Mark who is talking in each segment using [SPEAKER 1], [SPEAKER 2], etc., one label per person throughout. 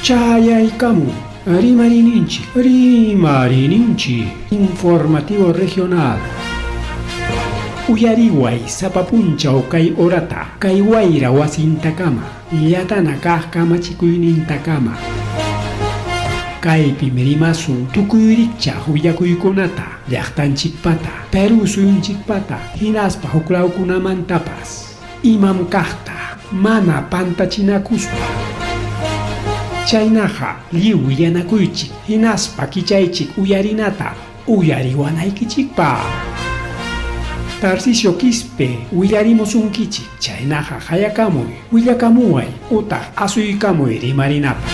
[SPEAKER 1] Chayaykamu, Rimarininchi, informativo regional. Uyariway sapapunchaw kay orata, kay wayra wasintakama, yatana kaq kamachikuynintakama. Kaypi mirimasun tukuyricha willakuykunata, llaqtanchikpata, Peru suyunchikpata, hinaspa huklawkunamantapas, imam kaqta, mana pantachinakuspa. Chaynaqa lliw willanakuychik, hinaspa kichaychik uyarinata, uyariwanaykichikpa. Tarcisio Quispe, willarimusunkichik, chaynaqa hayakamuy, willakamuway, utaq asuykamuy rimarinapa.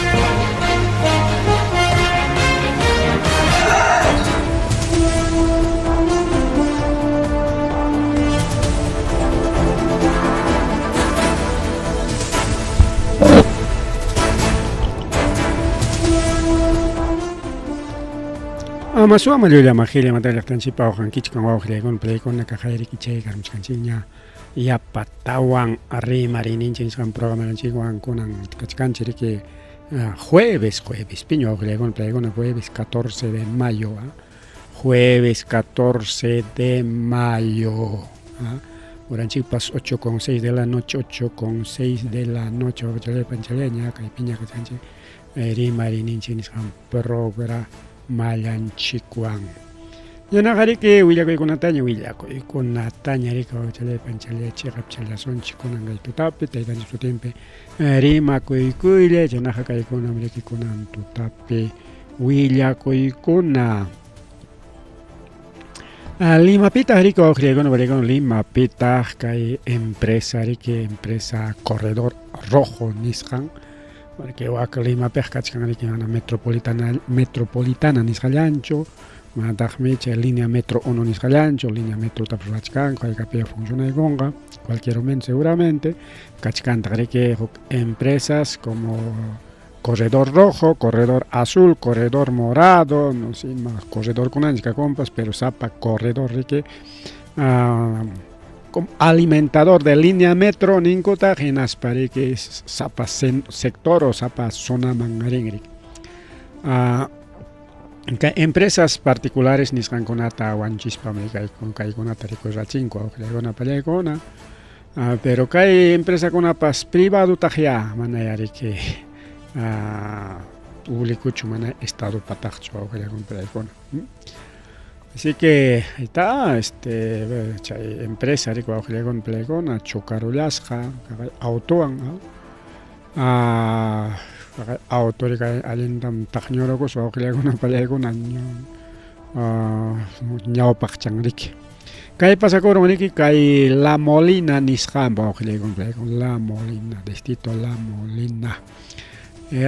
[SPEAKER 1] Amasua malula mahili madalak tansipa okan kichkan wawklegon plegon nakakayri kichay karamchkanchiña yapatawang rimarininchik kan programa lanchikwan kunan kachkanchiriki jueves piño wawklegon plegon jueves 14 de mayo jueves 14 de mayo Uranchipas 8:06 de la noche 8:06 de la noche wawchale panchaleña kay piña kachanchi rimarininchik kan programa Malanchikwan. Yanaqariki willakuykunataña willakuykunataña rika wawchale panchale chiqapchala sonchikunan kay tutapi taytanchik sutinpi rimakuykuylle chaynaqa kaykunan rikikunan tutapi willakuykuna. Limapitaq rika wawqriykuna warikuna Limapitaq kay empresa Corredor Rojo nisqan. Porque waka Limapej kachkanriki mana metropolitana nisqallanchu, manataqmi chay línea metro 1 nisqallanchu, línea metro tapurachkan, kaykapiqa funcionaykunqa, cualquier momento seguramente, kachkantaqriki empresas como Corredor Rojo, Corredor Azul, Corredor Morado, no sé más, Corredor kunanchika compas, pero sapa Corredor riki, alimentador de línea metro ninkuta hinaspariki sapa sector o sapa zona mangaringrik. Empresas particulares nisqankunata wanchispa kaykunata rikurrachinku awqriykuna pallaykuna, pero kay empresakunapas privado taqya mana yariki publicuchu mana estado pataqchu awqriykuna pallaykuna. Así que ahí está, chay empresa rico awqriykuna pallaykuna chukarullasqa autowan, auto rika allintam taqñurakus awqriykuna pallaykuna ñawpaq chanriki. Kay pasakurunriki kay La Molina nisqanpa awqriykuna pallaykuna, La Molina, distrito La Molina.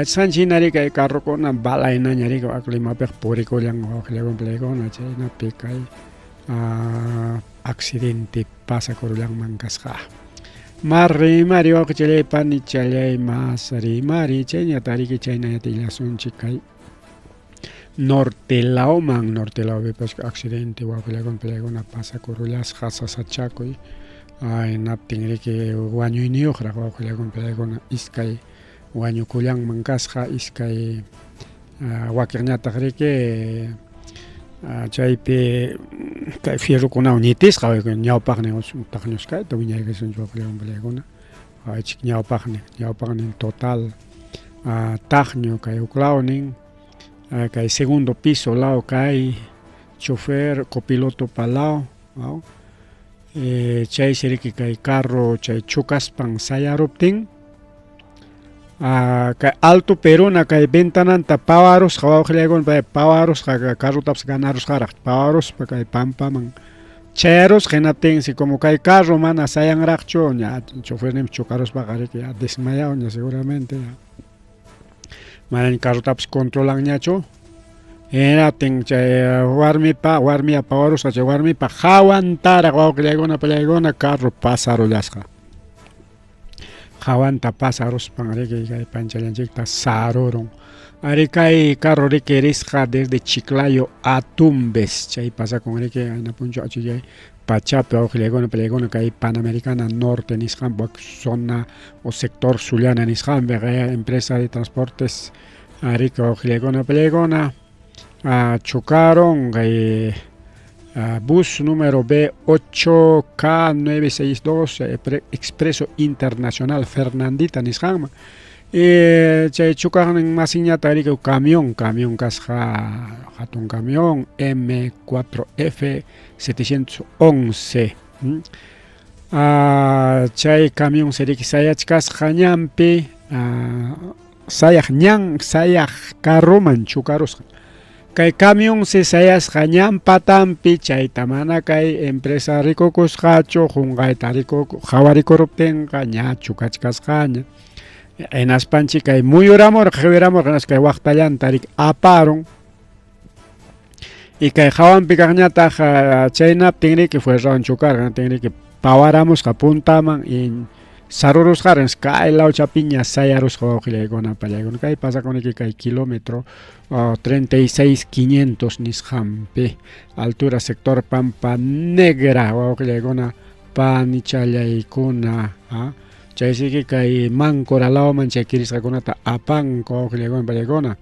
[SPEAKER 1] Sanchina rika carrokuna balaynaña rika Limapej purikullan awqriykuna pallaykuna chaynapi kay accidente pasakurullanman kasqa. Mas rimari wawqichallaypa nichallay mas rimari chayñata riki chaynañata illasunchik kay Nortelawman, Nortelawpipas accidente wawqiykuna pallaykuna pasakurullasqa sasachakuy hinaptin riki wañuyniyuqraq wawqiykuna pallaykuna iskay wañukullanman kasqa iskay wakiqñataq riki chaypi kay fierrukunawan ñitisqa ñawpaqnin taqñuskayta wiñaykasunchik wawqiykuna pallaykuna chik ñawpaqnin total taqñu kay uklawnin kay segundo piso law kay chofer copiloto palaw chay riki kay carro chay chukaspan sayaruptin kay alto peruna kay ventananta pawarusqa wawqiykuna pawarusqa carrotapas ganarusqaraq pawaruspa kay pampaman chayarusqa hinaptin si como kay carro mana sayanraqchu ña choferniman chukaruspaqa riki desmayado ña seguramente mana carrotapas controlanñachu hinaptin chay warmipa pawarusqa chay warmipa hawantaraq wawqiykuna pallaykuna carro pasarullasqa. Hawanta pasaruspan riki kay panchallanchikta sarurun. Ari kay carro riki risqa desde Chiclayo a Tumbes. Chay pasakun riki aynapunchu achillay pachape awqilaykuna pallaykuna kay Panamericana Norte nisqanpi zona o sector Sullana nisqanpi kay empresa de transportes rika awqilaykuna pallaykuna chocaron kay bus número B8K962 Expreso Internacional Fernandita nisqanman chay chukaqnin masiñata rika camión kasqa hatun camión M4F711 chay camión seriki sayachkasqa ñanpi sayaq carroman chukarusqa kay camión se sayasqa ñan patanpi chayta mana kay empresa rikukusqachu qunqayta qhawarikuroptinqa ña chukachkasqaña enaspanchi kay muyuramurqa kay waqtallanta aparon y kay hawanpi kaqñataq chaynaptin riki fuerzan chukarqa tinriki pawaramusqa puntaman y sarurusqaran kay lawchapiña sayarusqa wawqillaykuna pallaykuna kay pasakuniki kay kilómetro 36,500 nisqanpi altura sector Pampa Negra wawqillaykuna panichallaykuna chaysiki kay Mancoralaman chay kirisqakunata apanko wawqillaykuna pallaykuna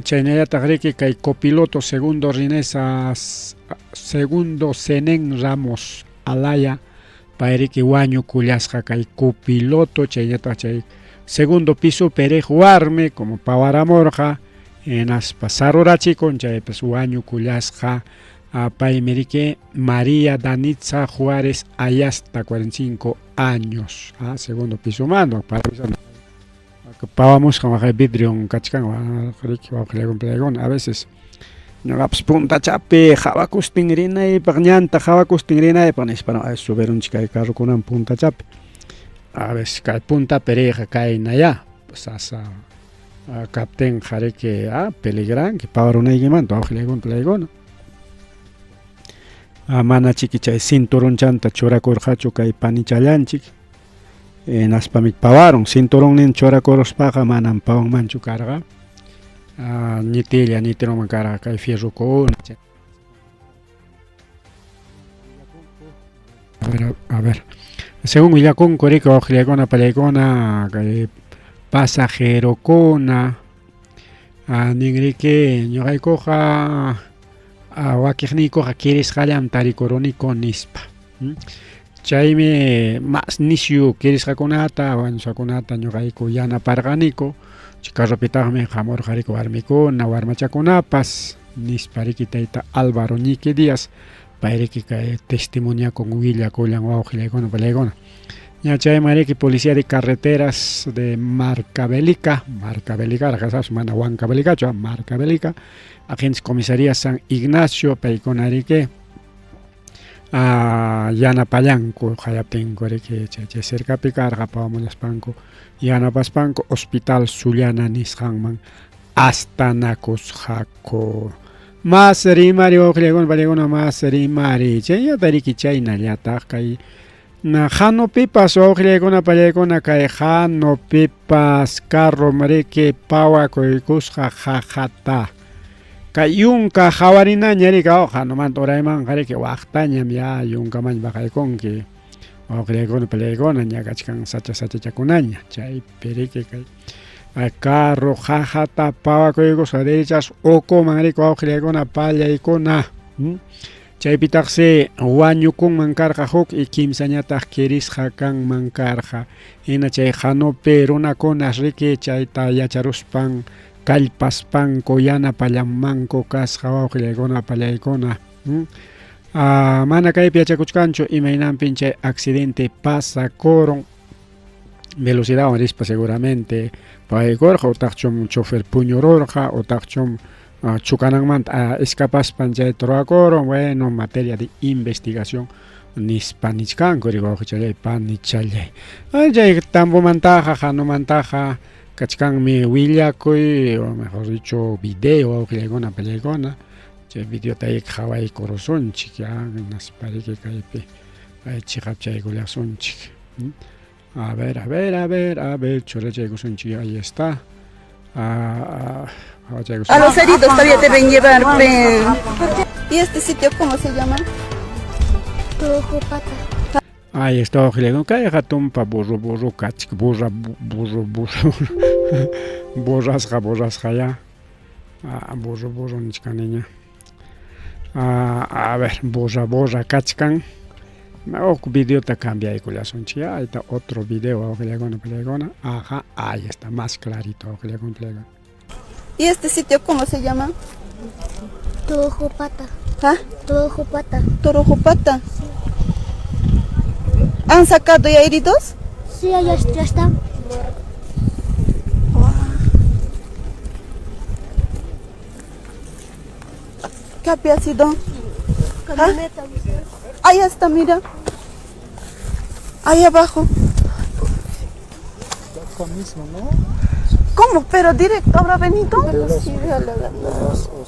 [SPEAKER 1] chaynallataq riki kay copiloto segundo Senen Ramos Alaya payriki wañukullasqa kay copiloto chaynallataq chay segundo piso perej warmi como pawaramurqa enaspa sarurachikun chaypas wañukullasqa paymiriki María Danitza Juárez Ayasta 45 años segundo piso mando pawamos como vidrio kachkan a veces ñuqapas puntachapi hawakustinrinaypaq ñanta hawakustinrinaypaq nispa subirunchik kay carrukunaman puntachapi a veces kay puntapi riqa kaynaya sasa kaptinqa riki peligranki pawarunaykimantu awqillaykuna mana chiki chay cinturonchanta churakurqachu kay panichallanchik naspamik pawaron cinturonnin churakuruspaqa manan pawanmanchu karqa nitironman karqa kay fierrukuna a ver según willakunku riki wawqillaykuna pallaykuna kay pasajerokuna ninriki ñuqaykuqa wakiqniykuqa kirisqallam tarikuruniku nispa chaymi mas nisyu kirisqakunata wañusqakunata ñuqayku yanaparqaniku carropitaqmi hamurqariku warmikuna warmachakunapas nispa riki tayta Álvaro Ñiqui Díaz payriki kay testimoniakun willakullan wawqillaykuna pallaykuna ña chayma riki policía de carreteras de Marcabelica kasas mana Huancavelicachu Marcabelica agentes comisaría San Ignacio paykuna riki yanapallanku hayaptinku riki chay cercapi karqa pawamullashpanku yanapaspanku hospital Sullana nisqanman astanakusqaku mas rimari wawqillaykuna pallaykuna mas rimari chayñata riki chaynallataq kay hanupipas wawqillaykuna pallaykuna kay hanupipas carro riki pawakuykusqa hahata kay yunka hawarinaña rika hanumanta uraymanqa riki waqtañam ya yunkaman baqaykunki wawqillaykuna pallaykuna ña kachkan sachachakunaña chaypi riki kay carro hahata pawakuykusqa derechas ukuman riki wawqillaykuna pallaykuna chaypitaqsi wañukunman karqa huk y kimsañataq kirisqa kanman karqa hina chay hanupi runakunas riki chayta yacharuspan kallpaspanku yanapallanmanku kasqa wawqillaykuna pallaykuna mana kaypi yachakuchkanchu imaynanpin chay accidente pasakurun velocidad rispa seguramente paykurqa utaqchum chofer puñururqa utaqchum chukananmanta escapaspan chay turakurun bueno materia de investigación nispa nichkanku riki wawqichallay panichallay chay tambomantaqa hanumantaqa kachkanmi willakuy o mejor dicho video wawqillaykuna pallaykuna chay videotayqa hawaykurusunchik naspa riki kaypi chiqapchaykullasunchik a ver churachaykusunchik ahí está
[SPEAKER 2] a los heridos todavía deben llevar ¿Y este sitio cómo se llama?
[SPEAKER 3] Turujupata.
[SPEAKER 1] Ahí está ojilegon kay hatumpa burro kachik burra borrasja ya. Burro nichka niña. A ver, borra kachkan. Ok, video te cambia y culasunchi. Ahí está otro video ojilegon. Ajá, ahí está más clarito ojilegon.
[SPEAKER 2] ¿Y este sitio cómo se llama?
[SPEAKER 3] Turujupata.
[SPEAKER 2] ¿Ah?
[SPEAKER 3] Turujupata.
[SPEAKER 2] Turujupata. ¿Han sacado ya heridos?
[SPEAKER 3] Sí, ya están.
[SPEAKER 2] ¿Qué había sido? Ahí está, mira. Ahí abajo.
[SPEAKER 4] Acá mismo, ¿no?
[SPEAKER 2] ¿Cómo? ¿Pero directo habrá venido? Sí,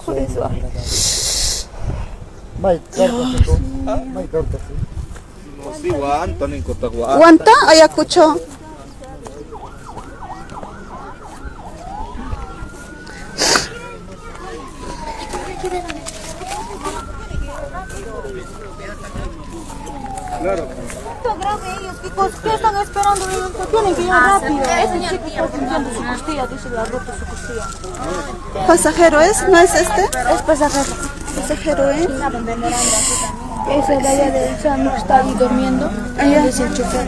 [SPEAKER 2] por eso. ¿Guanta? Ayacucho.
[SPEAKER 4] Claro.
[SPEAKER 5] ¿Qué están esperando? Tienen que ir rápido. Este chico está sintiendo su costilla, dice que le ha roto su costilla.
[SPEAKER 2] ¿Pasajero es? ¿No es este?
[SPEAKER 5] Es pasajero.
[SPEAKER 2] Pasajero es.
[SPEAKER 5] Ese de allá de Sam está ahí durmiendo. Allá es el chofer.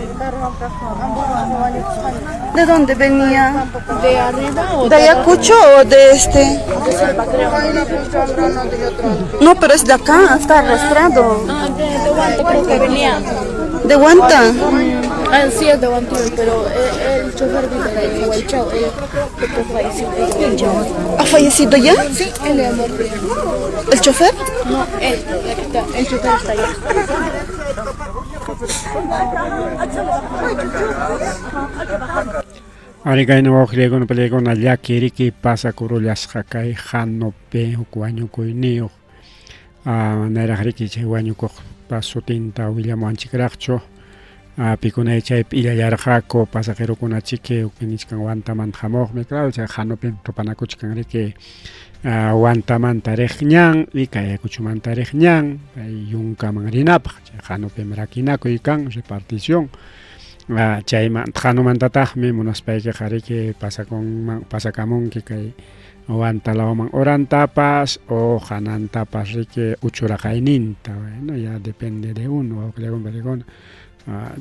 [SPEAKER 2] ¿De dónde venía?
[SPEAKER 5] ¿De arriba o
[SPEAKER 2] ¿De Ayacucho o de este? No, pero es de acá, está arrastrado.
[SPEAKER 5] de Guante creo que venía.
[SPEAKER 2] ¿De Guanta?
[SPEAKER 5] Sí, es de Guante, pero el chofer dice que el chavo, el chavo.
[SPEAKER 2] ¿Ha fallecido ya?
[SPEAKER 5] Sí, él es muerto.
[SPEAKER 2] ¿El chofer?
[SPEAKER 5] No, él, el chofer está allá.
[SPEAKER 1] Arikaina ojilegon pelegon allá kiriki pasa kurullas hakai hanope hukuaño kuinio. Nera riki chehuaño ko paso tinta William Anchikracho. Picuna echa ila yarjako pasajero con achique ukinichkan wantaman jamoj me claro cha hanope topanakuchkan riki wantaman tarejñan ikaya kuchuman tarejñan yunka manrinap hanope merakinako ikan repartición. Chayman tjanumantatajmi munaspayki qariki pasakamunki kay wantalawaman orantapas o hanantapas riki uchuraqayninta, bueno, ya depende de uno,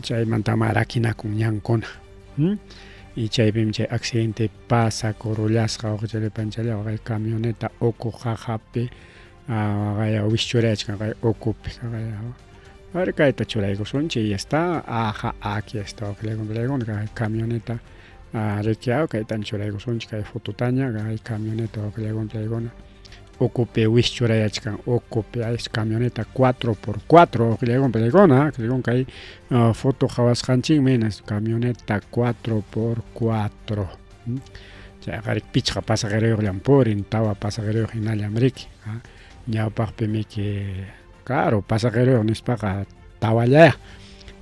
[SPEAKER 1] chaymanta marakinakun ñankuna, y chaypim chay accidente pasa korullasqa uqchalipanchalla waqay camioneta oku hahapi waqay wischurayachkan waqay okupi Arcaita churaykusunchi y ya está. Ajá, aquí está. Hay camioneta. Requiao, que hay tan churaykusunchi, que hay fototaña, que hay camioneta. Ocupe wish churayachkan. Ocupe es camioneta 4x4. Que hay foto jawaskanchin menos camioneta 4x4. Ya, garik picha pasajero lamporin, tawa pasajero hinaliamriki. Ya, pajpeme que. Claro, pasajero no es para tawallaya.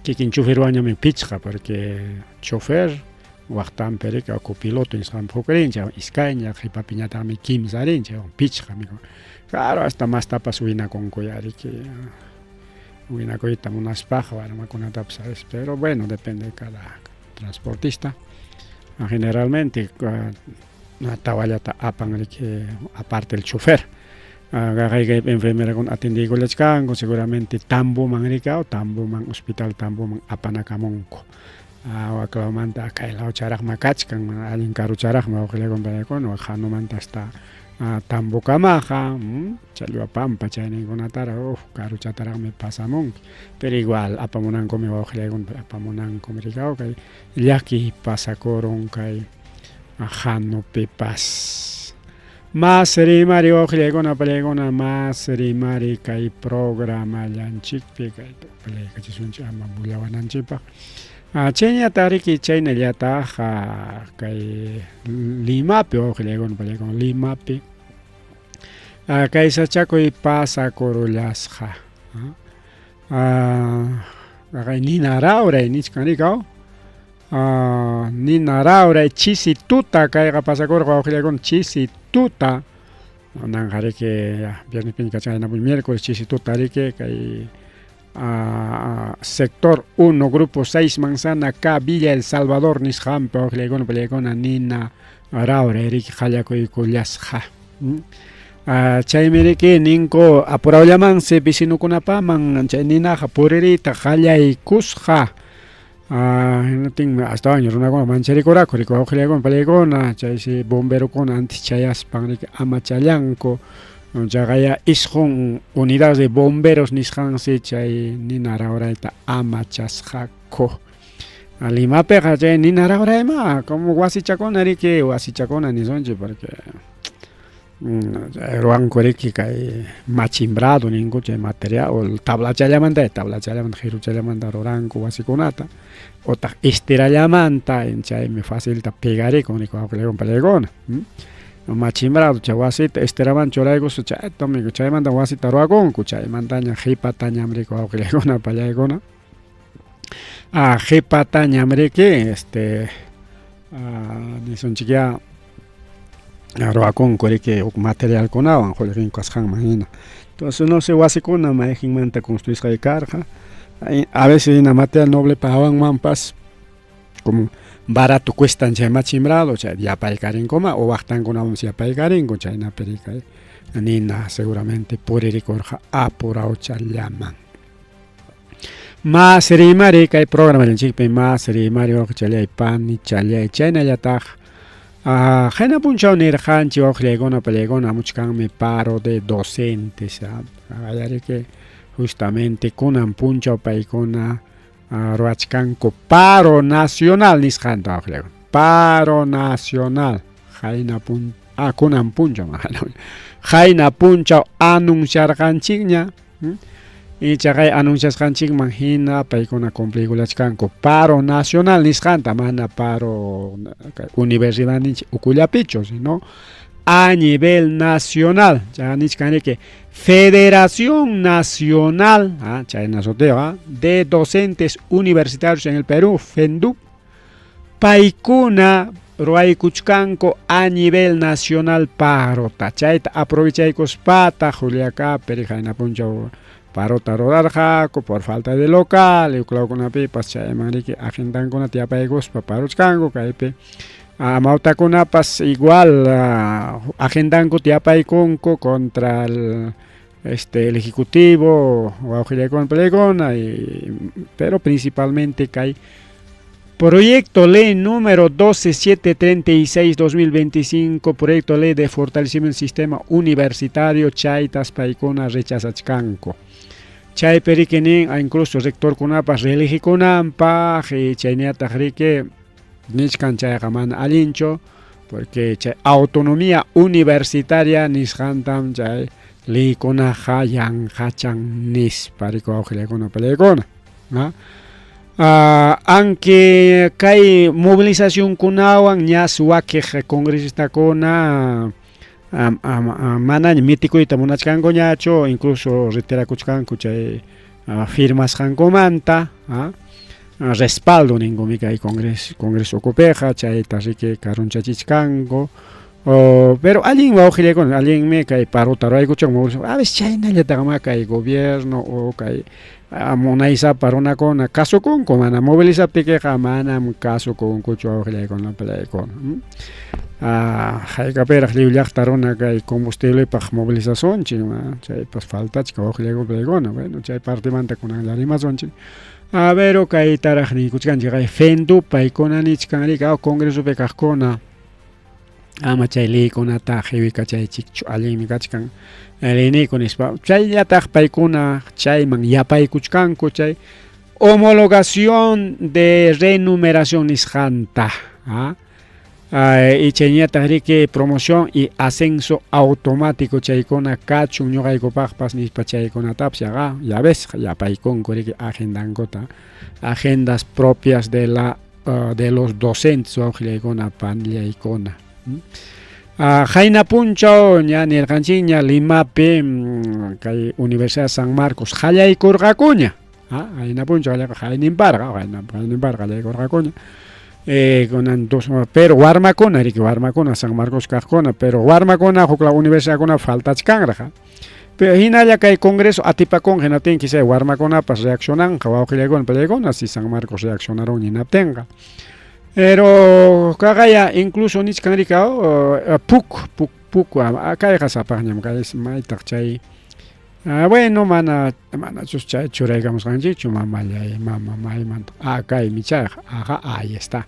[SPEAKER 1] Que quien chofer baña me picha porque chofer, guardan perica o copiloto en San Procrencha, Iscaña, Ripapiñata, mi Kim Zarencha, un picha, amigo. Claro, hasta más tapas huina con collari que huina coita unas pajas, bueno, con una tapsas, pero bueno, depende de cada transportista. Generalmente, una tawallata apan que aparte el chofer. Gagay enfermera con atendigo lechkango seguramente tambo man o tambo man hospital tambo man apanacamonco waklamanta kailao charaj makachkan alin karu charaj ma ojilegon belecon o jano manta hasta tambo kamaja chaliwa pampa chayne gonatara karu chataraj me pasamon pero igual apamonan come ojilegon apamonan comericao kay yaki pasacoron kay jano pepas Más rimari ojilegona pelegona más rimari kai programa lanchikpi kai pelega chisunchi ama bulawananchipa. Chenya tariki chayna llata kai limapi ojilegon pelegona limapi. Kai sachakoy pasa korullasqa. Kai ninaraura nichkanikao. Ninaraura chisi tuta kayqa pasakurqa ojilegon chisi tuta nanjarike ya viernes pinca chayna miércoles chisitutarike kay sector 1 grupo 6 manzana K Villa El Salvador nishampe oqlegon pelegona nina raure erik jallakoy kullasqa chaymiriki ninko apurallamansi vecinukunapaman chay ninaqa puririta qallaykusqa hasta años runakuna mancharikurako riko oqlegon pelegona chaysi bomberokuna antes chayaspan riki amachallanku chaqaya isqun unidades de bomberos nisqansi chay ninaraurayta amachasqaku Limapiqa chay ninaraurayma como wasichakuna riki wasichakuna nisonchi porque ruanku riki kay machimbrado ninku chay material o tablachallamanta jiruchallamanta ruranku wasikunata otaq estirallamanta chaymi facilita pegarikun niku awqilakun pallaykuna machimbrado chay wasita estiraman churaykusu chaytami chaymanta wasita ruwakunku chaymantaña qhipata ñamriku awqilaykuna pallaykuna qhipata ñamriki nisonchikya ruwakunku riki huk materialkunawan qullqinku kasqanman hina entonces no sé wasikuna mayjinmanta construisqa karqa a veces hina material noble pawanmanpas como barato cuestan chay machimbrado chay yapaykarinkuman o waqtankunawanpas yapaykarinku chaynapi kay nina seguramente puririkurqa apurauchallaman mas rimari kay programallanchikpi mas rimari challay pani challay chaynallataq qayna punchaw nirqanchik wawqillaykuna pallaykuna muchkanmi paro de docentes qallariki justamente kunan punchaw paykuna ruachkanku paro nacional nisqanta wawqillaykuna paro nacional kunan punchaw qayna punchaw anunciarqanchikña y chaqay anunciasqanchikman hina paykuna cumplirulachkanku paro nacional nisqanta mana paro universidad ninchik ukullapichu sino a nivel nacional chaqa nishkaniki Federación Nacional chayna sutiqa de Docentes Universitarios en el Perú FENDUP paykuna ruaykuchkanku a nivel nacional parota chayta aprovechaykuspata Juliacapi qayna punchaw parota rurarqaku por falta de local uklawkunapipas chaymanriki agendankuna tiapaykuspa paruchkanku kaypi mautakunapas igual agendanku tiapaykunku contra el ejecutivo wawqillaykuna pallaykuna pero principalmente kay Proyecto Ley número 12736-2025, Proyecto Ley de Fortalecimiento del Sistema Universitario, chaytas paykuna rechazachkanku. Chaypi rikinin incluso rector kunapas religikunanpaq chayñataq riki nishkan chayqa mana allinchu porque chay autonomía universitaria nisqantam chay leykunaqa yanqachan nispa riku wawqillaykuna pallaykuna aunque kay movilización kunawan ña suwakiq congresistakuna mana mitikuyta munachkanku ñachu incluso retirakuchkanku chay firmasqankumanta respaldo ningumi kay congreso ukupiqa chayta riki karunchachichkanku pero allin wawqillaykuna allinmi kay paruta ruraykuchkan a veces chaynallataqma kay gobierno o kay munaysapa runakuna kasukunku mana movilizapikiqa manam kasukunkuchu wawqillaykuna pallaykuna hayk'apiraq lliw llaqta runa kay combustiblepaq movilizacionchik chaypas faltachik wawqillaykuna pallaykuna bueno chay partimanta kunanlla rimasunchik pero kaytaraq nikuchkanchik kay FENDUP paykuna nichkanriki congresopi kaqkuna ama chay leykunata qhiwikachaychikchu allinmi kachkan leyniku nispa chayllataq paykuna chayman yapaykuchkanku chay homologación de renumeración nisqanta y chayñataq riki promoción y ascenso automático chaykuna kachun ñuqaykupaqpas nispa chaykunatapas ya ves yapaykunku riki agendas propias de los docentes wawqillaykuna panllaykuna qayna punchaw ña nirqanchik ña Limapi kay Universidad San Marcos qallaykurqakuña qayna punchaw qayninparqa qallaykurqakuña Conan dos, pero Warmacona, Ricky Warmacona, San Marcos Cajona, pero Warmacona, la universidad con falta de pero hinaya que el Congreso atipacón que no tiene que ser Warmacona para reaccionar, Jawajilegon, Pelegona, si San Marcos reaccionaron y no tenga. Pero cagaya incluso ni canricao puk acá deja zapañam que es mai tachay. Bueno, mana chucha churegamos ganjichu mama mai man. Acá y micha, ajá, ahí está.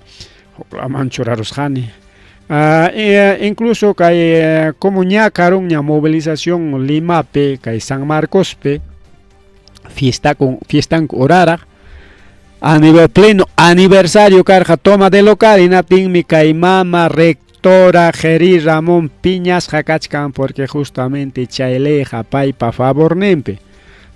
[SPEAKER 1] La manchuraros hani. Incluso que como ña carun ña movilización Lima pe que San Marcos pe fiesta orara a nivel pleno aniversario carja toma de local y natin mi caimama rectora Geri Ramón Piñas Jacachcan porque justamente chaileja pai pa favor nempe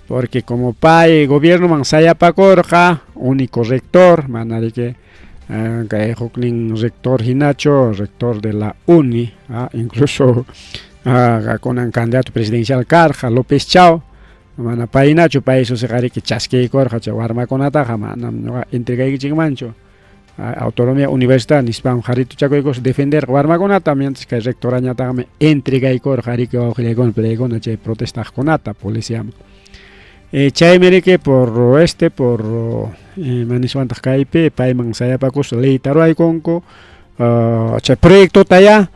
[SPEAKER 1] porque como pai gobierno mansaya pa corja único rector manari que rector Hinacho, rector de la UNI, incluso con un candidato presidencial Carja, López Chao, mana painacho para eso se gari que chasque y corja, chawarma con ataja, mana entrega y chingmancho, autonomía universidad, nispam jarito chacoicos defender warma con ata, mientras que el rector añatame entrega y corja, y que ojo le con plegona, che protesta con ata, policía. Chaimerique por Manisuantas Caipe, Paiman Sayapacus, Leitaro Aiconco, proyecto Taya,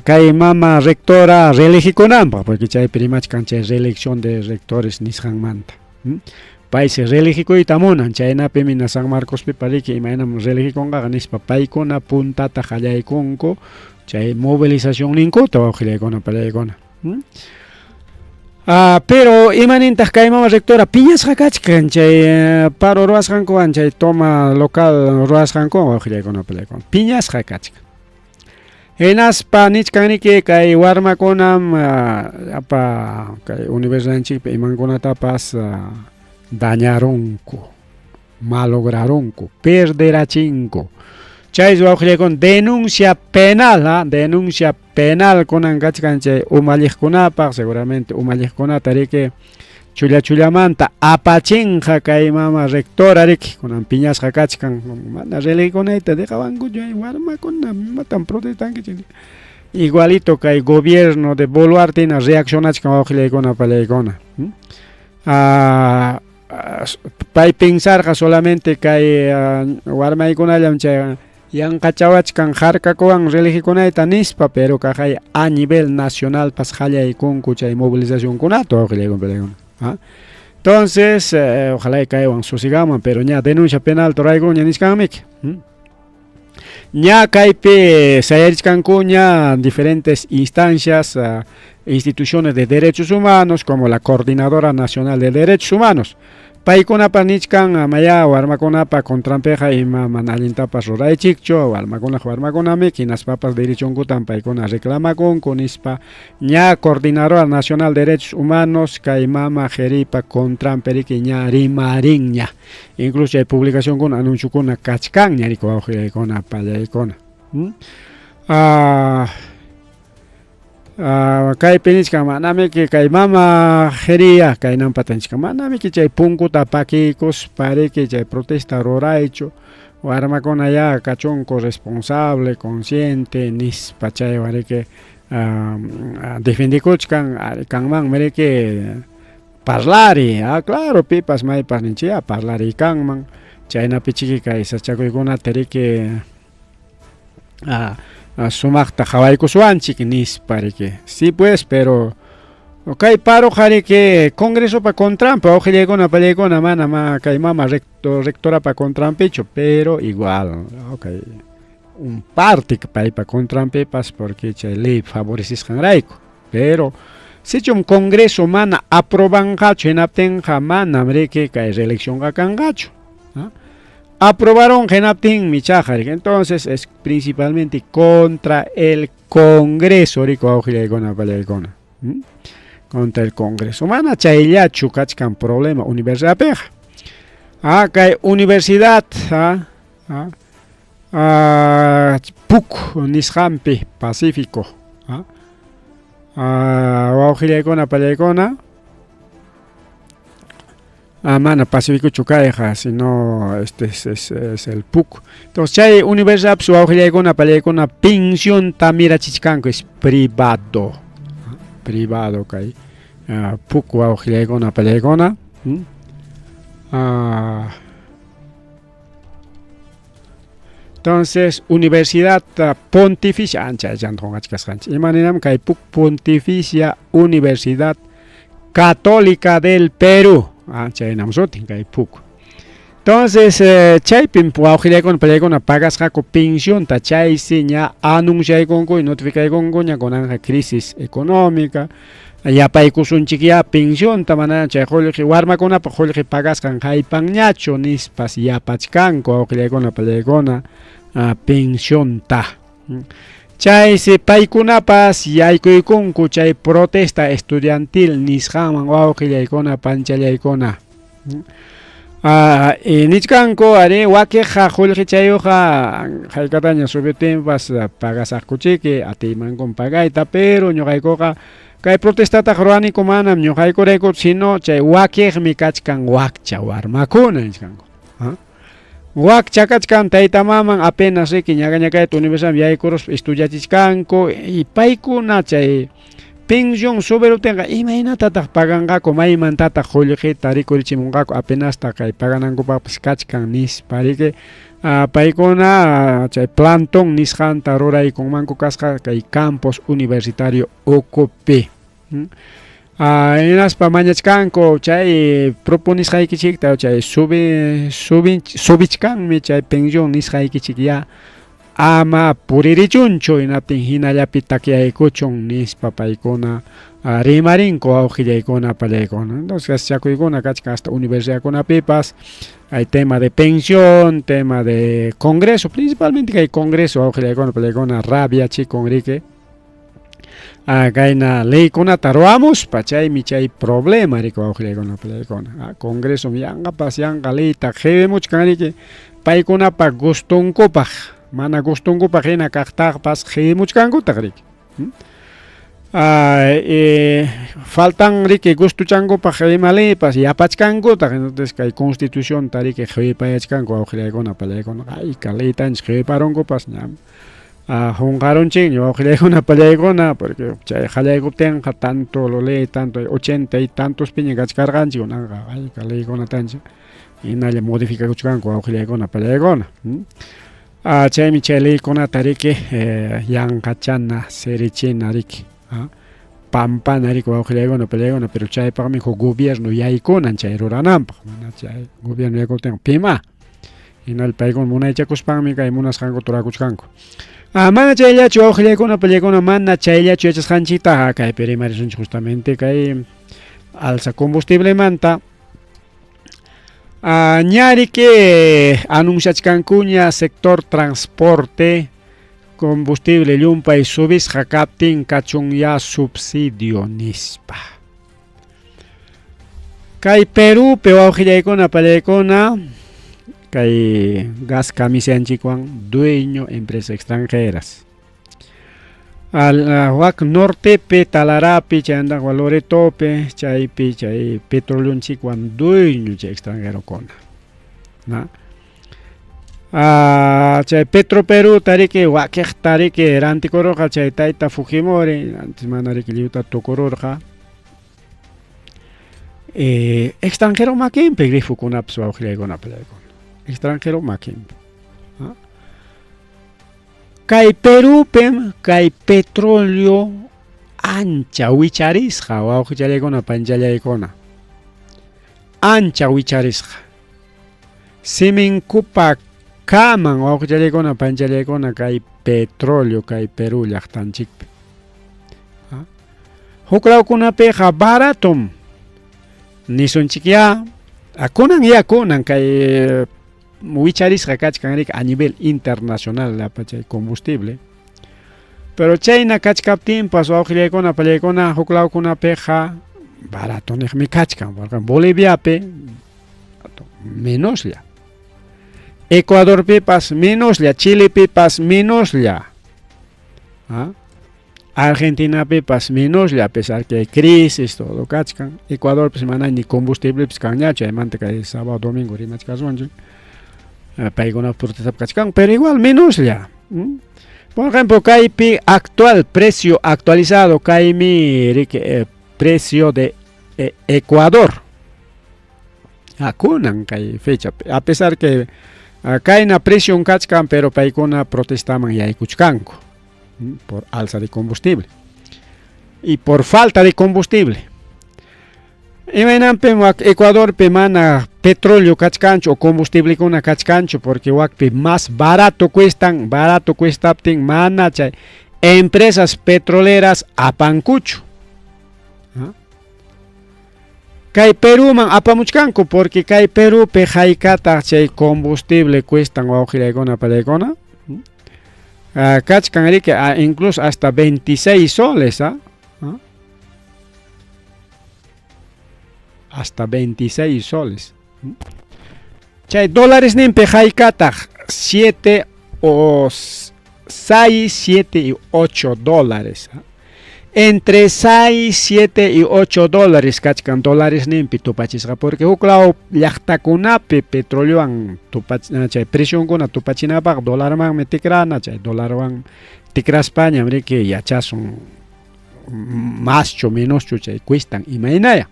[SPEAKER 1] Caimama rectora religiconampa, porque chay primach cancha reelección de rectores Nishan Manta. Países religico y tamonan, chayna pemina San Marcos Peparique, y mainam religiconga ganis papaicona, punta tajayaiconco, chay movilización nincota, ojilecona, peleicona. Pero imanintas caimama rectora piñas jacachcan chay paro roas jancoan chay toma local roas jancon ojile con pelecon piñas jacachcan enas pa nichcani que kai warma conam apa kai universidad chip iman con tapas dañaronco malograronco perderachinco chay ojile con denuncia penal con angachcanche umalejconapa seguramente umalejconata que chulla manta apachinja caimama rectora riki con piñas jacachcan manda reliconeta dejaban guyo warma con matan protestan que igualito que el gobierno de Boluarte en reaccionar con ojilecona palecona para pensar solamente que warma con allamcha yang kachawach kan harka koan religikona eta nispa pero kajay a nivel nacional pasjaya y con cucha y movilización con ato entonces ojalá y caigan susigaman pero ya denuncia penal toraigo ya niskamik ya caipe sayarichan cuña diferentes instancias instituciones de derechos humanos como la Coordinadora Nacional de Derechos Humanos paikuna panichkan maya warmakuna pa contrampeja ima manalinta pa roray chikcho warmakuna warmakunami kinas papas dirichonkutan paikuna reclama con ispa ña Coordinadora Nacional de Derechos Humanos kaimama jeripa contramperiki ña rimariña incluso hay publicación con anuncio con kachkan ña riko con payaikona kai penichka manami que kai mama geria kai nam patenchka manami que chay punku tapakikos pare que chay protesta roraicho warma con allá cachonco responsable consciente nis pachay vare que defendikochkan kanman mere que parlari claro pipas mai parninchia parlari kanman chayna pichiki kai sachakoykuna tere que sumachta Hawaii suanchik nis pare que sí pues pero okay paro jare que congreso pa contrampa oje con a mana ma kai mama rectora pa contrampecho pero igual okay un parte que pa contrampe pas porque che ley favoreces janraico pero si un congreso mana aproban gacho en apten jamana mreke kai reelección ga kangacho aprobaron Genaptin Michajari, entonces es principalmente contra el Congreso, contra el Congreso. Mana chayla chukachkan problema universidad peja. Acá hay universidad, PUC, Nishampi, Pacífico. mana Pacífico Chukaiha, sino este es el PUC. Entonces, chay universidad su auxiliar con pensión tamira chichcanco es privado. Privado kai. PUC auxiliar con pelegona. Entonces, Universidad Pontificia, Pontificia Universidad Católica del Perú. Entonces, Chaypin Puaujilia con Pelegona pagas jaco pensión, Tachay siña anuncia con y notifica con anja crisis económica. Ya paikusun chiquia pensión tamana chay jolki warma con jolki pagas kan jaipan ñacho nispas ya pachkanko aujilia con Pelegona pensión ta. Chay se paikunapas yaykuykunku chay protesta estudiantil nisqaman wawqillaykuna panchallaykuna. Nichkanku ari wakiqa qullqichayuqa haykataña subitimpas pagasaqkuchiki atiymankun pagayta pero ñuqaykuqa kay protestata ruwaniku manam ñuqaykurayku sino chay wakiqmi kachkan wakcha warmakuna nichkanku. Wak chakachkan tayta maman apenas riki ñaga ñakayta universidad yaykuros estudiachishkanku y paykuna chay pensión soberutenqa imaynatataq paganqaku maymantataq qullqita rikurichimunqaku apenas kay paganankupapas kachkan nispa riki paykuna chay plantón nisqanta ruraykunmanku kasqa kay campus universitario Ocopi. Enaspa mañachkanku chay proponisqaykichikta chay subichkanmi chay pensión nisqaykichik ya ama puririchunchu inatin hinallapi takyaykuchun nispa paykuna rimarinku awqillaykuna palaykuna. Entonces chakuykuna kachkan hasta universidadkunapipas hay tema de pensión, tema de congreso, principalmente kay congreso awqillaykuna palaykuna rabiachikunriki. Kayna leykunata ruwamos pachaymi chay problema riku awqillaykuna palaykuna. Congreso yanqapas yanqa leyta qhiwimuchkanriki paykunapa gustunkupaq mana gustunkupaq hina kaqtaqpas qhiwimuchkankutaq riki. Faltan riki gustuchankupaq imaleypas yapachkankutaq entonces kay constitucionta riki qhiwipayachkanku awqillaykuna palaykuna ayka leytanchik qhiwiparunkupas ñam junqarunchik ñuqaqillaykuna pallaykuna porque chay qallaykuptinqa tanto lo ley tanto 80 y tantos piña kachkarqanchik unanqa ayka leykunatanchik hinalla modificakuchkanku awqillaykuna pallaykuna. Chaymi chay leykunata riki yanqachana sirichina riki pampana riki awqillaykuna pallaykuna pero chaypaqmi huk gobierno yaykunan chay rurananpaq mana chay gobierno yaykuptinqa pima hinalla paykuna munaychakuspaqmi kay munasqanku turakuchkanku. Mana chayllachu awqillaykuna pallaykuna mana chayllachu yachasqanchiktaqa kaypi rimarisunchik justamente kay alza combustiblemanta ñari que anunciachkankuña sector transporte combustible llumpay subisqa kaptin kachunya subsidio nispa. Kay Perú pe awqillaykuna pallaykuna kay gas kamisianchikwan dueño empresa extranjeras. Al wak nortepe Talarapi chayandaq Valoretope chaypi chay petrolionchikwan dueño chay extranjero kuna. Chay Petroperú tariki wakiq tariki rantikururqa chay tayta Fujimori antes mana riki liwta tukururqa extranjero makinpi grifukunapas awqillaykuna pallaykuna. Extranjero makinpi. Kay Perúpem kay petróleo ancha wicharisqa wawqillaykuna panchallaykuna. Ancha wicharisqa. Siminkupa kaman wawqillaykuna panchallaykuna kay petróleo kay Perú llaqtanchikpi. Huklawkunapiqa baratum nisunchik ya kunan kay wicharisqa kachkanrik a nivel internacional la pachay combustible pero chayna kachkaptinpas awqillaykuna pallaykuna huklawkunapiqa baratonejmi kachkan Boliviapi menoslla Ecuadorpipas menoslla Chilepipas menoslla Argentina pues menos, a pesar que hay crisis, todo cachcan. Ecuador pues no hay ni combustible, pues cañacho, hay manteca de sábado, domingo, rimas casonje. Paigona protesta cachcan, pero igual menos ya. Por ejemplo, CAIPI actual, precio actualizado, CAIMI, precio de Ecuador. Acunan hay fecha, a pesar que acá hay una presión cachcan, pero paigona protestaban y hay cuchcanco. Por alza de combustible y por falta de combustible. Ecuador pemana petróleo cachcancho o combustible con una cachcancho porque más barato cuesta mana empresas petroleras a pancucho. Kai Perú man apamuchcanco porque kai Perú pejaikata chay combustible cuestan o ojilagona palegona. Cachcan incluso hasta 26 soles, hasta 26 soles. Chay dólares ni pejaikata 7 o 6, 7 y 8 dólares. Entre 6, 7 y 8 dólares cachcan dólares ni tupachisga porque uklao llaqtakunapi petróleo an chay presión kuna tupachinapaq dólar man metikrana chay dólar wan tikra España hombre que ya son más o menos chay cuestan imainaya.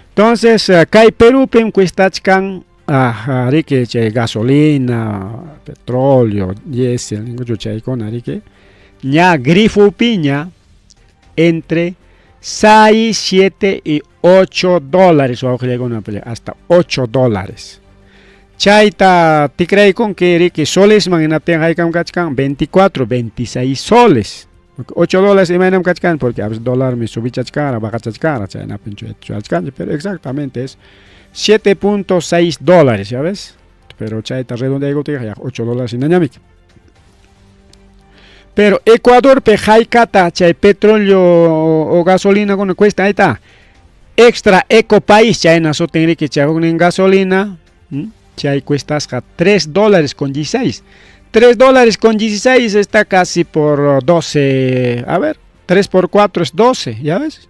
[SPEAKER 1] Entonces kay Perú pen cuestachkan que chay gasolina, petróleo, diésel, chay con que ya grifo piña entre 6, 7 y 8 dólares hasta 8 dólares. Chaita tikray con que soles man en kachkan 24, 26 soles. 8 dólares y manam kachkan porque a dólar me subí chachkara, baja chachkara, pero exactamente es 7.6 dólares, ¿ya ves? Pero chaita redondea 8 dólares y nañamik. Pero Ecuador pejaikata chay petróleo o gasolina con cuesta ahí está extra eco país chay naso tenri que chay en gasolina chay cuestas $3 con 16. $3 con 16 está casi por 12, a ver, 3 por 4 es 12, ¿ya ves?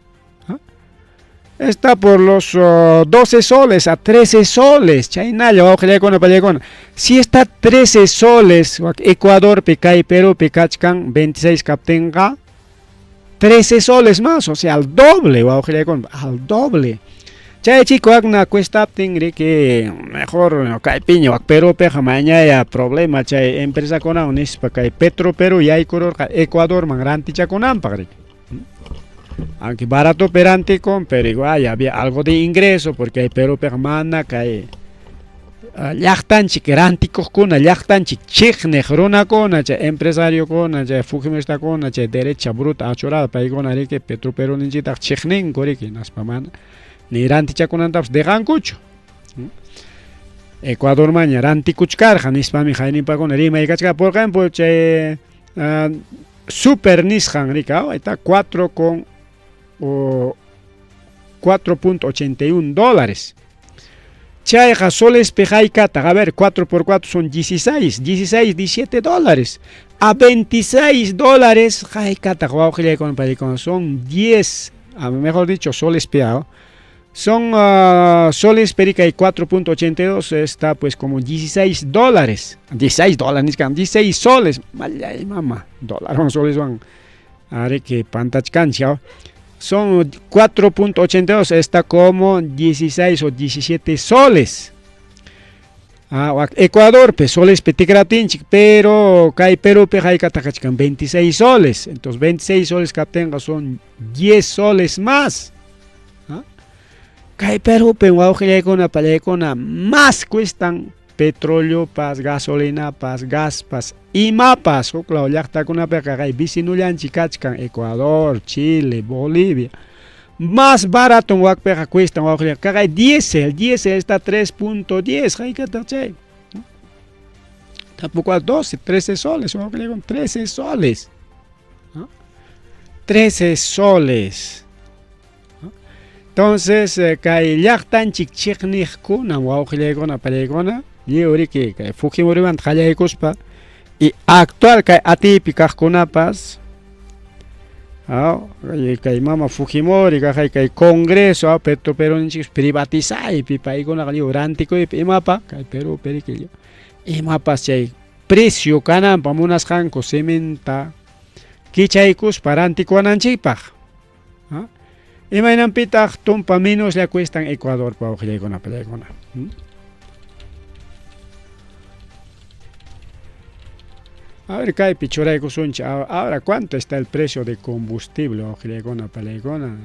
[SPEAKER 1] Está por los 12 soles a 13 soles. Si está 13 soles, Ecuador, Pecay, Perú, Pecachcan, 26 captenga, 13 soles más, o sea, al doble, al doble. Chay chico, agna cuesta que mejor caipiño, pero peja mañana problema, chay empresa con unis, Pecay, Petro, Perú, y hay Ecuador, mangranticha con ampagri. Aunque barato perante con, pero igual había algo de ingreso porque hay pero permana que hay llachtanchik ranticos con llachtanchik chichne runa con empresario con fujimista con derecha bruta achorada para con que petro pero ninjita chichnen corre que nas pamana ni ranticha con antaps de gancucho Ecuador maña ranticuchcar janis pami jaini pa con rima y cachca por ejemplo super nishan rica está 4.81 dólares. Chaya soles pejaikata, a ver, 4 por 4 son 16, 17 dólares. A 26 dólares, jaikata, son 10, mejor dicho, soles peao. Son soles perica y 4.82 está pues como 16 dólares. 16 dólares, 16 soles. Malay mamá, dólares, soles van. Are que pantachcancha. Son 4.82, está como 16 o 17 soles. Ecuador, pues soles petigratinchik, pero Kai Perú, pejaikatachkan 26 soles. Entonces 26 soles que tenga son 10 soles más. Kai Perú, pehuaujilecona, más cuestan petróleo, pas gasolina, pas gas, pas y mapas. Claro, ya está con una peca, vecinulian chicachcan, Ecuador, Chile, Bolivia. Más barato en Wakpeja cuesta, diésel está 3.10, hay que tachar. Tampoco a 12, 13 soles, 13 soles. 13 soles. Entonces, que ya están chichnik kuna, waujilegona, pelegona. Y ahora que Fujimori van a cospa y actual kay atípica kunapas kay mama Fujimori kay congreso pero ninchik privatizay paykuna librantiko imapa kay Perú periquillo imapas chay precio kananpa munasqanku cementa kichaykus parantikuananchikpaq imaynampitaq tumpa menos le cuestan Ecuador pa uqllaykuna pallaykuna a ver, kaypi churaykusunchik ahora cuánto está el precio de combustible uqllaykuna pallaykuna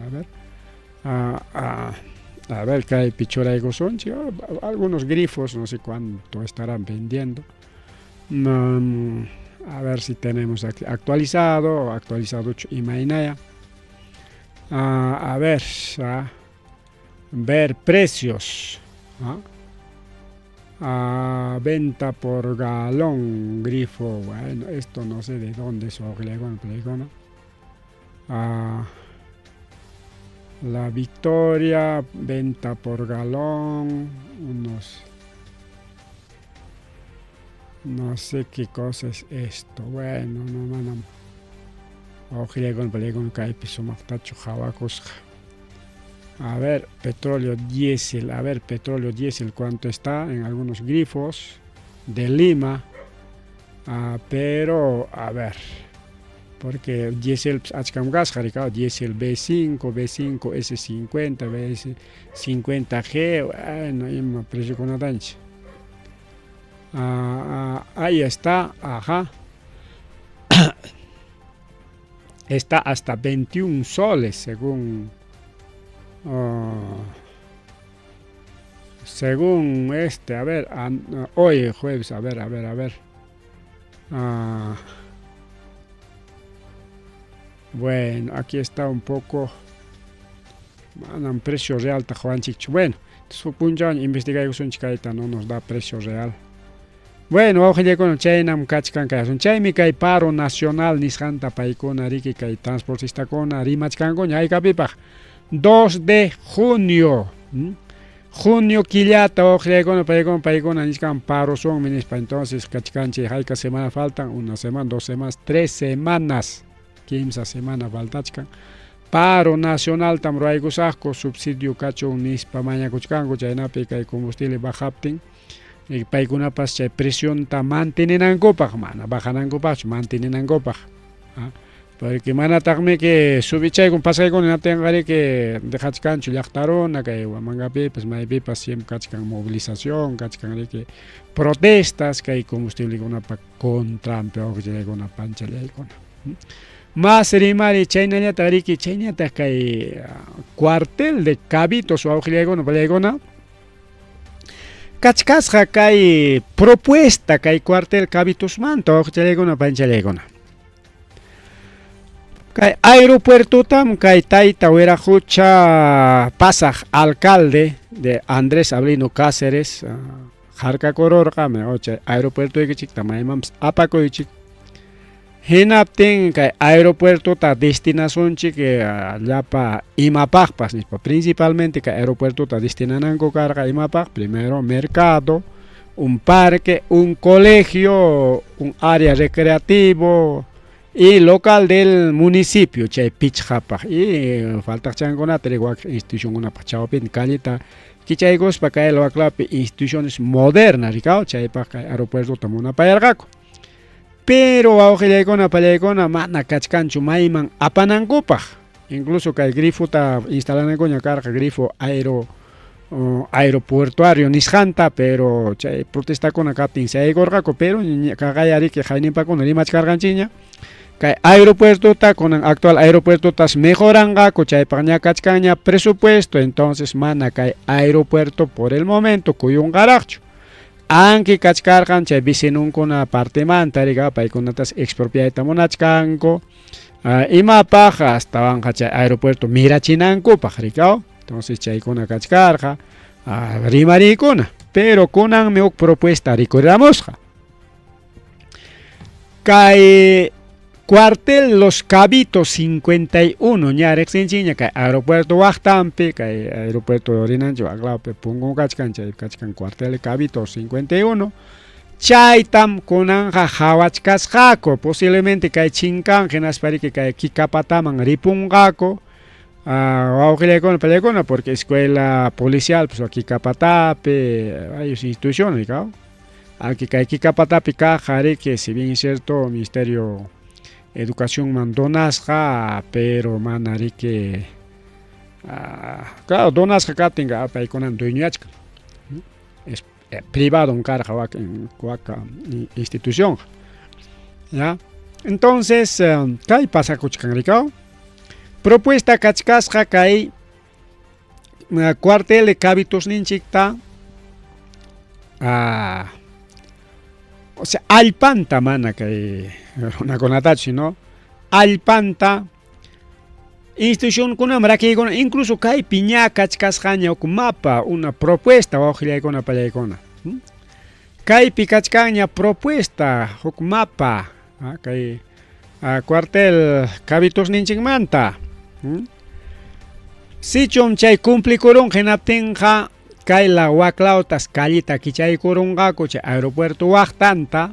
[SPEAKER 1] a ver kaypi churaykusunchik algunos grifos no sé cuánto estarán vendiendo a ver si tenemos actualizado imaynaya a ver precios venta por galón grifo bueno esto no sé de dónde es la Victoria venta por galón unos no sé qué cosa es esto bueno no a ver, petróleo diésel, cuánto está en algunos grifos de Lima, pero a ver, porque diésel diésel B5, S50, B50G, bueno, hay un precio con adanche. Ahí está, ajá. Está hasta 21 soles según a ver, hoy jueves, a ver. Bueno, aquí está un poco un precio real tajuanchich. Bueno, supunjan investigación chicaita no nos da precio real. Bueno, ojalá con Chaynam Kachkan Kayasun Chaymi Kay paro nacional Nisanta Paikona Riki Kay transportista Kona Rimachkango Ñaykapipaj 2 de junio. Junio Quillata ojalá con Paikona Niskan paro son minispa entonces Kachkanche Haika semana faltan, una semana, 2 semanas, 3 semanas, 15 semana faltachkan. Paro nacional tamroaigusajko subsidio cacho nispa maña kuchkango Chaynapi Kay combustible bajaptin. Y paikunapas chay presión ta manteninankupaj mana bajanankupas manteninankupaj porque mana taqmi que subichaykun pasaykun natinqari que dejachkanchu llaqtaruna kay Huamangapipas maypipas siempre kachkan movilización kachkan que protestas kay combustiblekunapak contrampi uqllaykuna panchallaykuna más rimari chaynallata riki chaynata kay cuartel de cabitos uqllaykuna pallaykuna Kachkasqa kay propuesta kay cuartel cabitos manto uqchallaykuna panchallaykuna kay aeropuerto tam kay tayta wiraqucha pasaq alcalde de Andrés Avelino Cáceres harkakururqa ocha aeropuerto ikichikta maymanpas apakuychik hinaptin kay aeropuerto ta destinacionchik llapa imapaqpas nispa principalmente kay aeropuerto ta destinananku karqa imapaq primero mercado, un parque, un colegio, un área recreativo y local del municipio chay pichqapaq y faltaqchankunata riwaq institucionkunapaq chawpin kallita kichaykospa kay waklapi instituciones modernas rikaw chaypaq kay aeropuerto ta munapayarqaku pero uqllaykuna pallaykuna mana kachkanchu mayman apanankupaq incluso kay grifuta instalanankuña karqa grifo aeropuertuario nisqanta pero chay protestakuna kaptin sayaykurqaku pero kaqayariki hayninpakuna rimachkarqanchikña kay aeropuertota kunan actual aeropuertotas mejoranqaku chaypaq ña kachkanña presupuesto entonces mana kay aeropuerto por el momento kuyunqaraqchu anki kachkarqan chay vecinunkuna partemanta riqa paykunatas expropiayta munachkanku imapaq hastawanqa chay aeropuerto mirachinankupaq riqaw entonces chaykuna kachkarqa rimarikuna pero kunanmi huk propuesta rikuramusqa kay cuartel Los Cabitos 51 ña riqsinchikña kay aeropuerto waqtanpi kay aeropuerto rinanchik waqlawpi pungun kachkan chay kachkan cuartel Cabitos 51 Chaytam kunanja hawachkasqaku posiblemente kay chinkanqa naspariki kay Kikapataman ripunqaku wawqillaykuna pallaykuna porque escuela policial pues Kikapatapi varias instituciones ¿no? Aquí kay Kikapatapi kaq que si bien es cierto Ministerio Educación mandonasqa pero manariki claro donasqa katinga paykunan dueñachka es privado un carga waka institución ya entonces kay pasa kuchkanrikao propuesta kachkasqa kay cuartel de cabitos ninchikta o sea allpanta mana kay runakunatachu no allpanta institución kuna marakiykuna incluso kay piña kachkasqaña uk mapa una propuesta wawqillaykuna pallaykuna kaypi kachkanña propuesta uk mapa kay cuartel cabitos ninchikmanta sichum chay cumplikurun hinaptinqa kay la waklawtas callita kichaykurunqaku chay aeropuerto waqtanta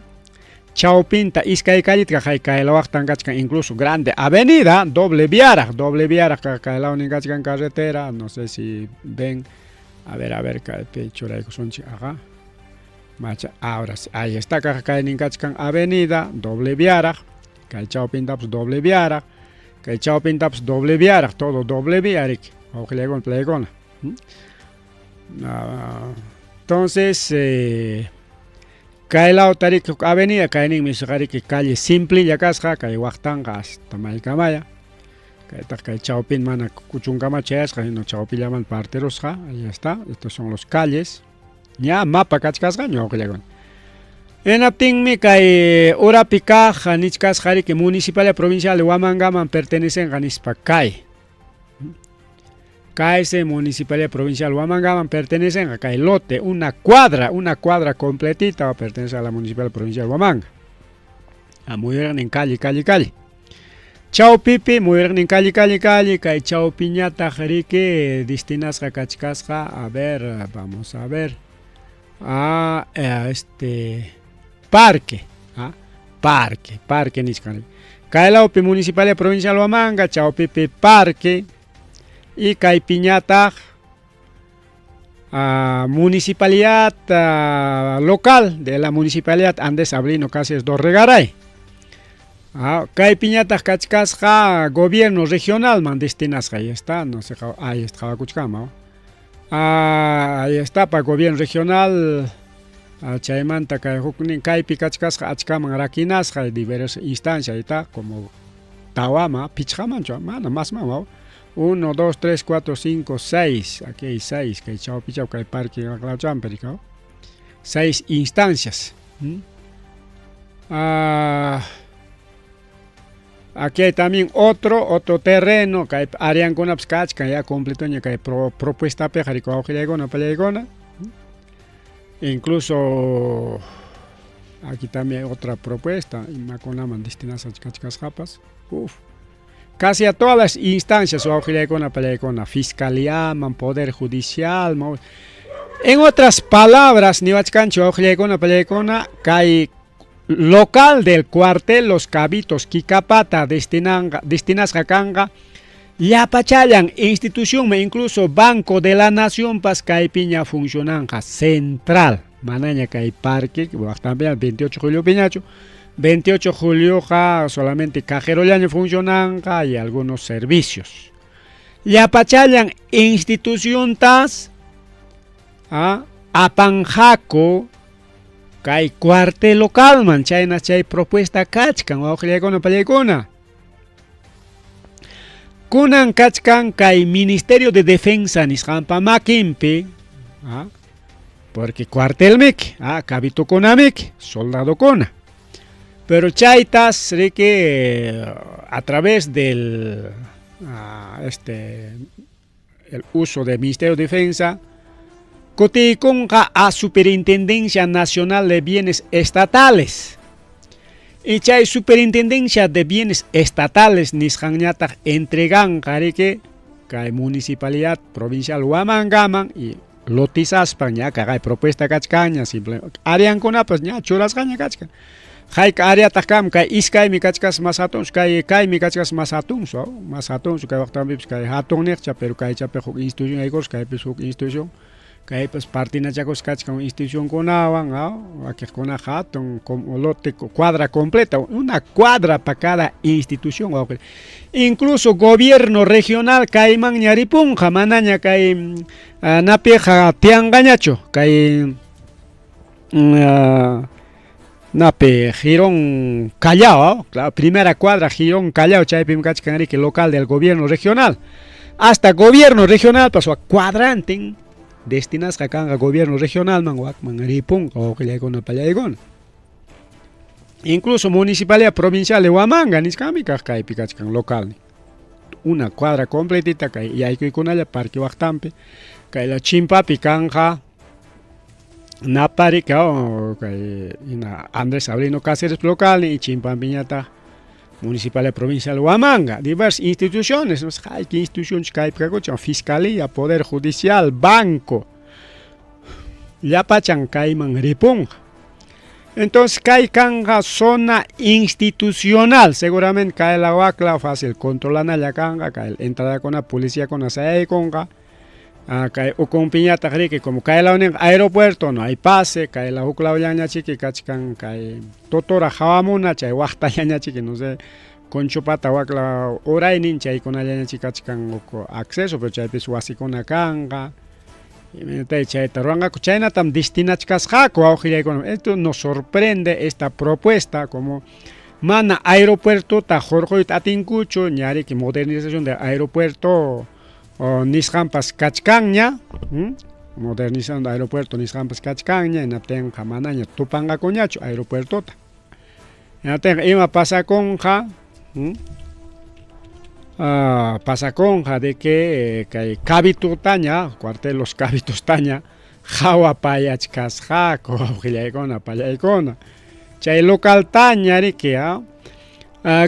[SPEAKER 1] chawpinta iskay callitka kay la waqtan kachkan incluso grande avenida doble viaraq kay lawnin kachkan carretera no sé si ven a ver kaypi churaykusunchik macha ahora sí, ahí está kay nin kachkan avenida doble viaraq kay chawpintapas doble viaraq kay chawpintapas doble viaraq todo doble viarik wawqillaykuna pallaykuna entonces kay lawtarik avenida kaynin misqariki calle simplilla kasqa kay waqtanqa hasta maykamaya kaytaq kay chawpin mana kuchunkama chayasqa sino chawpillaman parterusqa ahí está estos son los calles ña mapa kachkasqa ñawqillaykuna hinaptinmi kay urapi kaq nichkasqariki municipalidad provincial de Huamangaman pertenecenqa nispa KS Municipalidad Provincial Huamangaman pertenecen a el lote, una cuadra completita va a pertenecer a la Municipalidad Provincial Huamanga. A mujer en calle. Chao pipi, mujer en calle, kay chao piñata jarique, destinas a cachcasca, a ver, vamos a ver. A este parque, parque niscani. Kay la Municipalidad Provincial Huamanga, chao pipi parque. Y kay piñata municipalidad local de la municipalidad Andes Ablino Cáceres Dorregaray. Kay piñata kachkasqa gobierno regional man destinasqa ahí está, no sé, ahí está kuchkama. Ahí está para gobierno regional chaymanta kay huknin kaypi kachkasqa achkaman rakinasqa diversas instancias ahí está como Tawama, Pichhamancho, mana más mama. 1, 2, 3, 4, 5, 6. Aquí hay 6. Que chao pichao que hay parque en la Champerica. 6 instancias. Aquí hay también otro terreno que hay Arian con Abskach, que ya completo que hay propuesta pejarico aujillegona pelegona. Incluso aquí también hay otra propuesta. Y Maconaman destinas a chicas japas. Casi a todas las instancias o fiscalía, poder judicial. En otras palabras, niwachkancho kay local del cuartel Los Cabitos Kikapata destinas hakanga yapachayan institución incluso Banco de la Nación pas kay piña funcionanja central. Manaña kay parque, también 28 de julio piñacho. 28 de julio solamente cajero ya funcionan y algunos servicios. Ya pachayan institución tas apanjaco kay cuartel local man chayna chay propuesta kachkan wawqillaykuna pallaykuna. Kunan kachkan kay Ministerio de Defensa nisqanpa makinpi porque cuartel mik cabito kunamik soldado kuna. Pero chaitas que a través del el uso del Ministerio de Defensa coticonga a Superintendencia Nacional de Bienes Estatales. Y chay Superintendencia de Bienes Estatales nisqanñataq entregan que Municipalidad Provincial Huamangaman y lotizaspan ña kaqay propuesta kachkaña simplemente ariankunapas ña churasqaña kachkan hayka áreata kam kay iskaymi kachkas mas hatun kaymi kachkas mas hatun kay waqtanpipas kay hatun niqcha pero kaychapi huk institución yaykuras kaypis huk institución kaypas partinachakos kachkan institucionkunawan wakiqkuna hatun lote cuadra completa una cuadra para cada institución incluso gobierno regional kayman ñaripunqa manaña kay napiqa tianqañachu kay nape Girón Callao, la primera cuadra Girón Callao chaypim kachkan que local del gobierno regional hasta gobierno regional pasó a cuadrante destinas a gobierno regional man ripun o que con pallaigón incluso municipalidad provincial de Huamanga niskami kay pikachkan local una cuadra completita kay yaykuy kunalla parque waqtanpi kay la chimpapi kanja napari kay ina Andrés Avelino Cáceres local y chimpampiñata municipalidad provincial Huamanga, diversas instituciones, hay que instituciones que hay fiscalía, poder judicial, banco, ya pachan caiman ripung. Entonces hay kanga zona institucional, seguramente cae la huacla fácil controlan la kanga, cae entrada con la policía con la SAE conga, cae o con piñata que como cae la aeropuerto no hay pase, cae la hucla yaña chiqui kachkan cae totora jawamuna chay waqta yaña chiqui no sé con chupata huacla orainin chay con yaña chiqui kachkan acceso pero chay pis wasikuna kanga y chay taruanga chayna tam destinachkasqaku esto nos sorprende esta propuesta como mana aeropuerto ta jorjoit atinkuchu ñari que modernización de aeropuerto o nisqampas kachkanña modernizando aeropuerto nisqampas kachkanña inaten jamanaña tupangakuñachu aeropuertota inaten ima pasakonja pasakonja de que kay kabitutaña cuartel los kabitos taña jawa payachkasqaku awqillaykuna pallaykuna chay local tañari que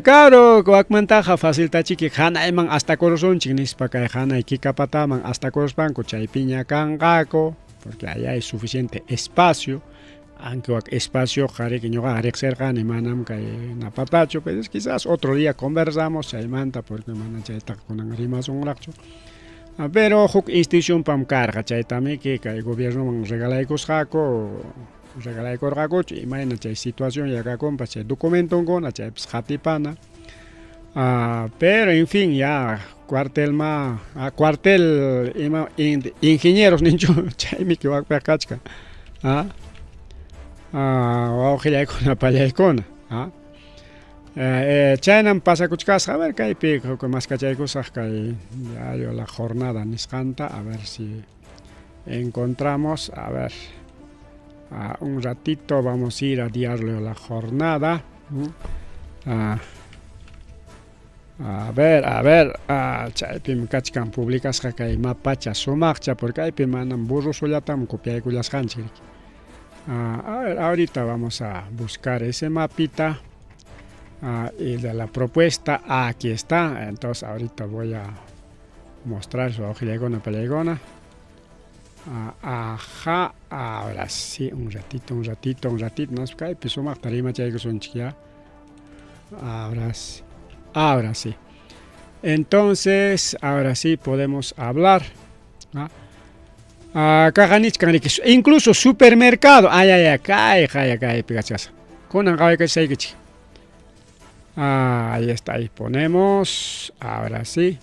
[SPEAKER 1] claro, wakmantaja faciltachiqui hanayman hasta corazonchik nispa kay hanay kikapataman hasta correspanco chay piña kanqaku porque allá hay suficiente espacio aunque espacio jariki ñuqa riqsirqani manam kay napatachu pues quizás otro día conversamos chaymanta porque mana chaytaqa kunan rimasunraqchu pero huk institución pam karqa chaytami que kay gobiernoman regalaykusqaku regalaykurqakuchu imayna chay situación yakakunpas chay documentonkuna chaypis qatipana pero en fin ya cuartel ingenieros ninchu chaymi kiwakpi kachka wawqillaykuna pallaykuna chaynam pasakuchkasqa a ver kaypi mas kachaykusaq kay diario la jornada nisqanta a ver si encontramos a ver un ratito vamos a ir a diario la jornada a ver chaypim kachkan publicasqa kay mapacha sumaqcha porque kaypi manam burrusullatam copiaykullasqanchik a ver ahorita vamos a buscar ese mapita y de la propuesta aquí está entonces ahorita voy a mostrar su ojillegona pelegona ajá ahora sí un ratito no es que pues sumaq tarima chayku sonchik ahora sí entonces ahora sí podemos hablar incluso supermercado kay pigachas kunan kay saykichi ahí está ahí ponemos ahora sí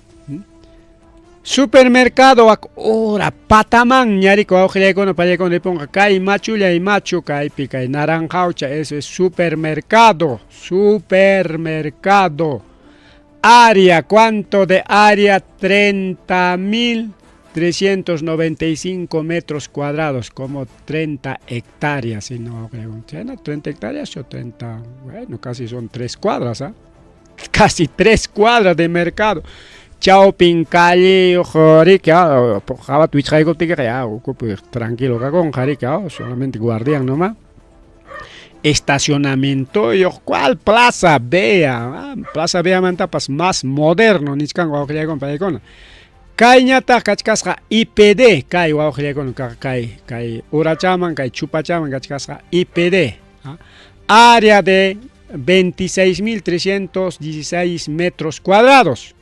[SPEAKER 1] supermercado ora pataman ñariko awqillaykuna pallaykuna ponga kay machulla y machu kay kay naranjaucha eso es supermercado área ¿cuánto de área? 30.395 metros cuadrados como 30 hectáreas si no pregunté 30 hectáreas o 30 bueno casi son 3 cuadras casi 3 cuadras de mercado chao pincali jorik java twitch tranquilo con jarik solamente guardián nomás estacionamiento ¿cuál? Plaza Bea mantapas más moderno niskan con Kayñata kachkasqa IPD kay wawqillaykunawan kay urachaman kay chupachaman kachkasqa IPD área de 26.316 metros cuadrados.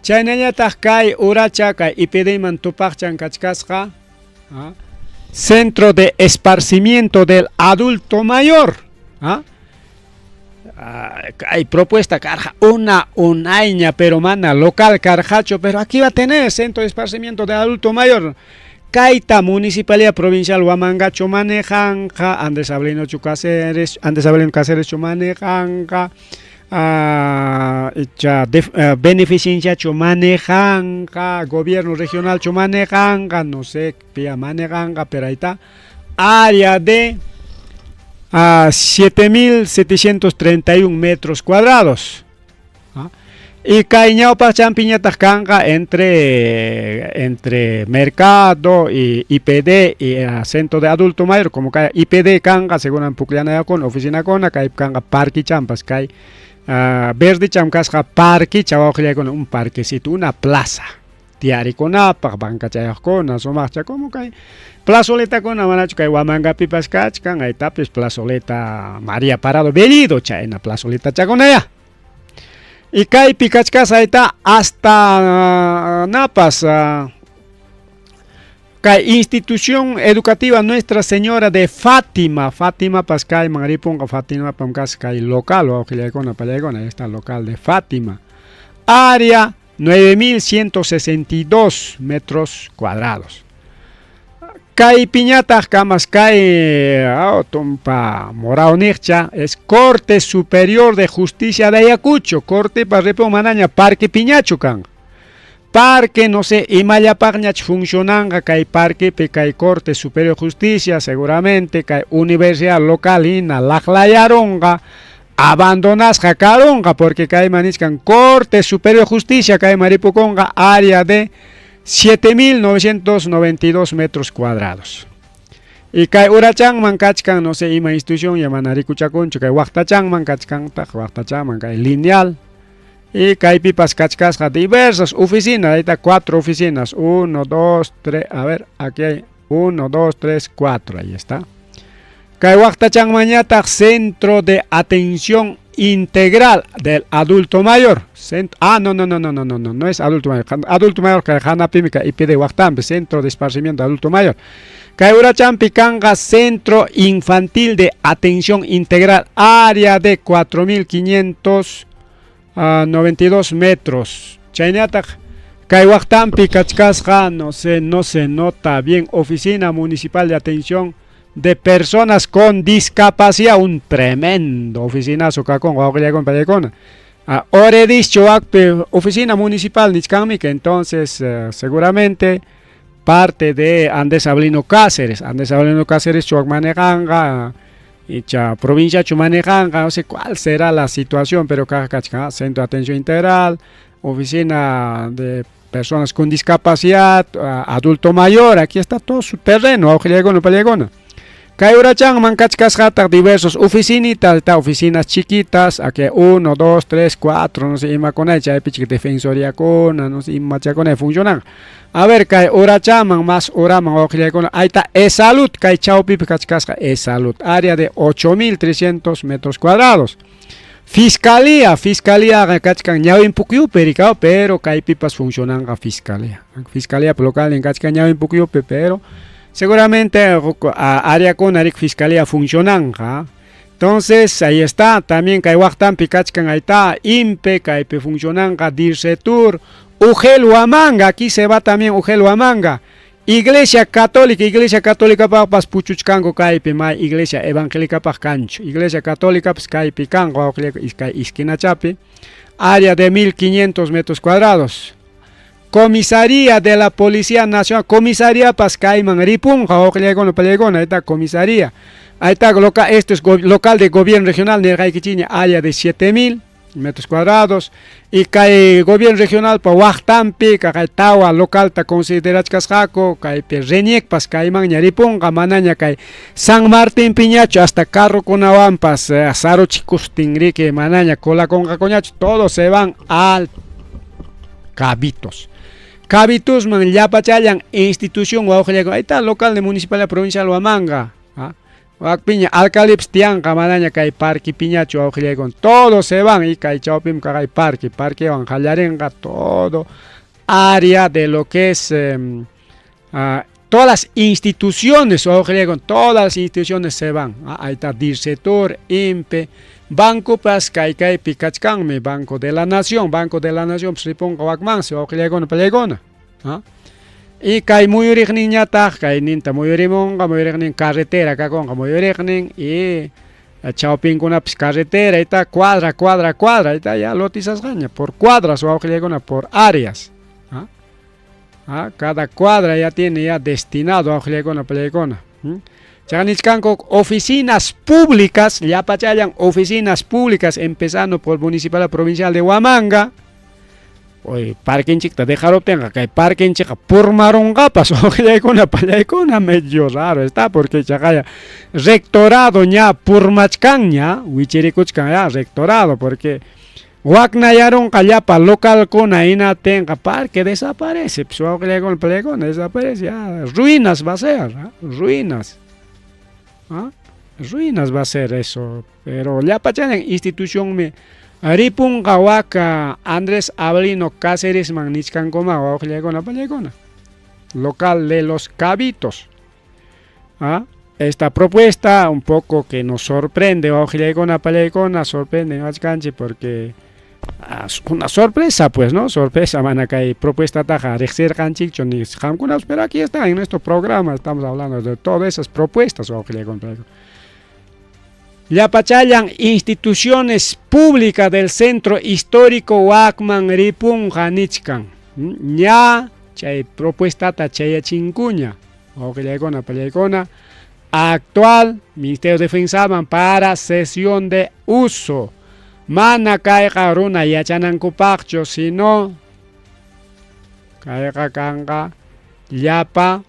[SPEAKER 1] Chaynañataq kay uracha kay IPD man tupaqchan kachkasqa Centro de Esparcimiento del Adulto Mayor. Hay propuesta carja una aña pero mana local carjacho, pero aquí va a tener Centro de Esparcimiento del Adulto Mayor. Kaita Municipalidad Provincial Huamangacho manejanja, Andrés Avelino Cáceres manejanja, beneficencia manejanja, gobierno regional manejanja, no sé, pia manejanja, pero ahí está, área de 7.731 metros cuadrados. Y Cañaupa Champiñatas Canga entre mercado y IPD y Centro de Adulto Mayor, como que IPD Canga, según en Pucliana con oficina con acá Canga Parque Champas, que verde Chamcasca Parque, Chavo con un parquecito, una plaza. Tiari con apa, banca chayas con, asomarcha, como que plazoleta con amanacho, que Huamanga Pipas Cachcan, ahí tapes plazoleta María Parado Bellido, chayna plazoleta chaconaya. Y Kai Picachcas ahí está hasta Napas, Kai Institución Educativa Nuestra Señora de Fátima, Pascay, Mangaripunga, Fátima, Pamcas, Kai local, o Quilecona, Palegona, ahí está local de Fátima. Área 9.162 metros cuadrados. Kai Piñatas, Camas, Kai Autompa, Morao Nircha, es Corte Superior de Justicia de Ayacucho, Corte para Repo Manaña, Parque Piñachucan. Parque, no sé, Imaya Pagnach funcionanga, Kai Parque, Kai Corte Superior de Justicia, seguramente, Kai Universidad Local, Ina, Laclayaronga, abandonas Jacaronga, porque Kai Maniscan, Corte Superior de Justicia, Kai Maripuconga, área de 7.992 metros cuadrados. Y Kai Urachang Mancachcan, no sé, ima institución, llaman Kuchaconcho, Kai Huachtachang Mancachcan, Huachtachang, Kai Lineal. Y Kai Pipas Cachcas, diversas oficinas, ahí está 4 oficinas, 1, 2, 3, a ver, aquí hay 1, 2, 3, 4, ahí está. Kai Huachtachang Mañata, Centro de Atención Integral del Adulto Mayor. No es Adulto Mayor. Adulto Mayor que Hanapimica y pide Huachtampe, Centro de Esparcimiento de Adulto Mayor. Caurachampi Canga, Centro Infantil de Atención Integral, área de 4.592 metros. Chainatak, Caihuachtampi Cachcasja, no se nota bien. Oficina Municipal de Atención de Personas con Discapacidad, un tremendo oficinazo con oficina municipal Nichcamica, entonces seguramente parte de Andrés Avelino Cáceres, Chuacmanejanga, y provincia Chumanejanga, no sé cuál será la situación, pero Centro de Atención Integral, oficina de personas con discapacidad, adulto mayor, aquí está todo su terreno, Palegona. Caurachang Mancachcas Hatak, diversos oficinitas, oficinas chiquitas, aquí 1, 2, 3, 4, no sé, ima con ella, defensoría con, no sé, ima con ella funcionan. A ver, Caurachang más oraman, ahí está E-Salud, Chaupi Cachcasca, E-Salud, área de 8.300 metros cuadrados. Fiscalía, Cachcan, Ñawin Pukyupe, pero Caipipas funcionan a Fiscalía local en Cachcan, Ñawin Pukyupe, pero seguramente área con Arik Fiscalía funcionan. Entonces ahí está también Caihuachtan Picachcan, ahí está INPE, Caipe funcionan, Dircetur, Ujeluamanga, aquí se va también Ujeluamanga. Iglesia Católica Papas Puchuchcango Caipe, Iglesia Evangélica Pachancho, Iglesia Católica Caipe Cango, Isquina Chape, área de 1.500 metros cuadrados. Comisaría de la Policía Nacional, Comisaría Pascaiman Ripunja, ahí está comisaría. Ahí está esto es local de gobierno regional de Raiquichiña, área de 7.000 metros cuadrados. Y cae gobierno regional para Huachtampi, Tawa local ta considerat Casjaco, cae Reñec Pascaiman Ripunja, Manaña cae San Martín Piñacho, hasta Carro con Avampas, Azaro Chicos Tingrique, Manaña, Cola con Cacoñacho, todos se van al cabitos. Cabitos man llapa chayan institución waujelego. Ahí está local de municipalidad provincial Huamanga. Wak piña alcalips tiang kamadaña kay parque piñacho waujelego. Todos se van y kay chaupim kay parque van jalarenga todo área de lo que es todas las instituciones todas las instituciones se van. Ahí está Dircetor, INPE, Banco Paz, Kaikai, Picachcanme, Banco de la Nación, Sripon, Kawakman, se va Pelegona. Y Kai Muyurich Niñata, Kai Ninta Muyurimonga, Muyurich carretera, Kakonga, Muyurich, y Chaupin con una carretera, ahí está cuadra, ahí está ya lotizas gaña, por cuadras o por áreas. Cada cuadra ya tiene ya destinado a Pelegona. Oficinas públicas, ya pachayan oficinas públicas, empezando por Municipal Provincial de Huamanga. Oye, parking chica, dejar obtenga que hay parking chica por marongapas, o medio raro está, porque chacaya rectorado ya por machcaña, huichiricuchca ya rectorado, porque Huacnayaron Callapa local con Aina tenga parque desaparece, desaparece, ya. Ruinas va a ser, ruinas. Ruinas va a ser eso, pero ya pachayan institución me Ripun Gawaka Andrés Avelino Cáceres Magnichcan Coma local de los Cabitos. Esta propuesta un poco que nos sorprende, sorprende porque una sorpresa, pues, ¿no? Sorpresa, manacay, propuesta taja, pero aquí está en nuestro programa, estamos hablando de todas esas propuestas, ya pachayan instituciones públicas del centro histórico Huacman Ripun Janichkan. Ya, chay propuesta tachaya chincuña, actual Ministerio de Defensa para sesión de uso. Mana caiga runa yachanan kupacho, sino caiga kanga yapa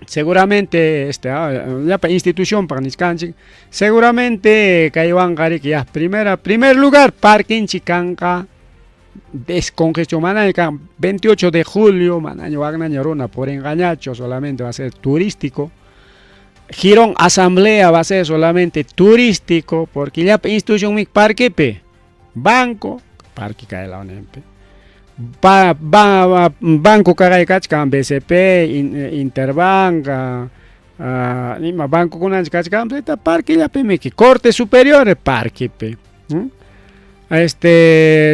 [SPEAKER 1] seguramente yapa institución para niscanchi seguramente caigan gari que ya primer lugar parking chicanca descongestión manaña 28 de julio manaño wagnaña runa por engañacho solamente va a ser turístico. Girón asamblea va a ser solamente turístico porque ya institución mi parque banco parque cae la ONEMPE banco cae cachcan BCP Interbank banco con cachcan parque ya que corte superior parque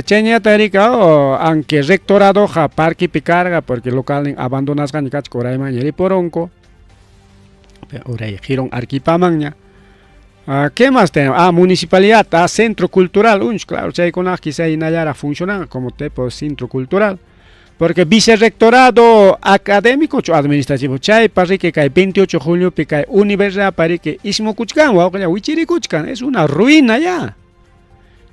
[SPEAKER 1] cheña tarica aunque rectorado ja parque carga porque local abandonas gan cachcoray mañana poronco. Ahora giron Arquipamagna. ¿Qué más tenemos? Municipalidad, centro cultural. Claro, si hay con aquí se inayara funciona como tipo centro cultural. Porque vicerrectorado académico o administrativo. Chay para que cae 28 de julio, que cae universidad para que Ismo Cuchcan, Huichiricuchcan, es una ruina ya.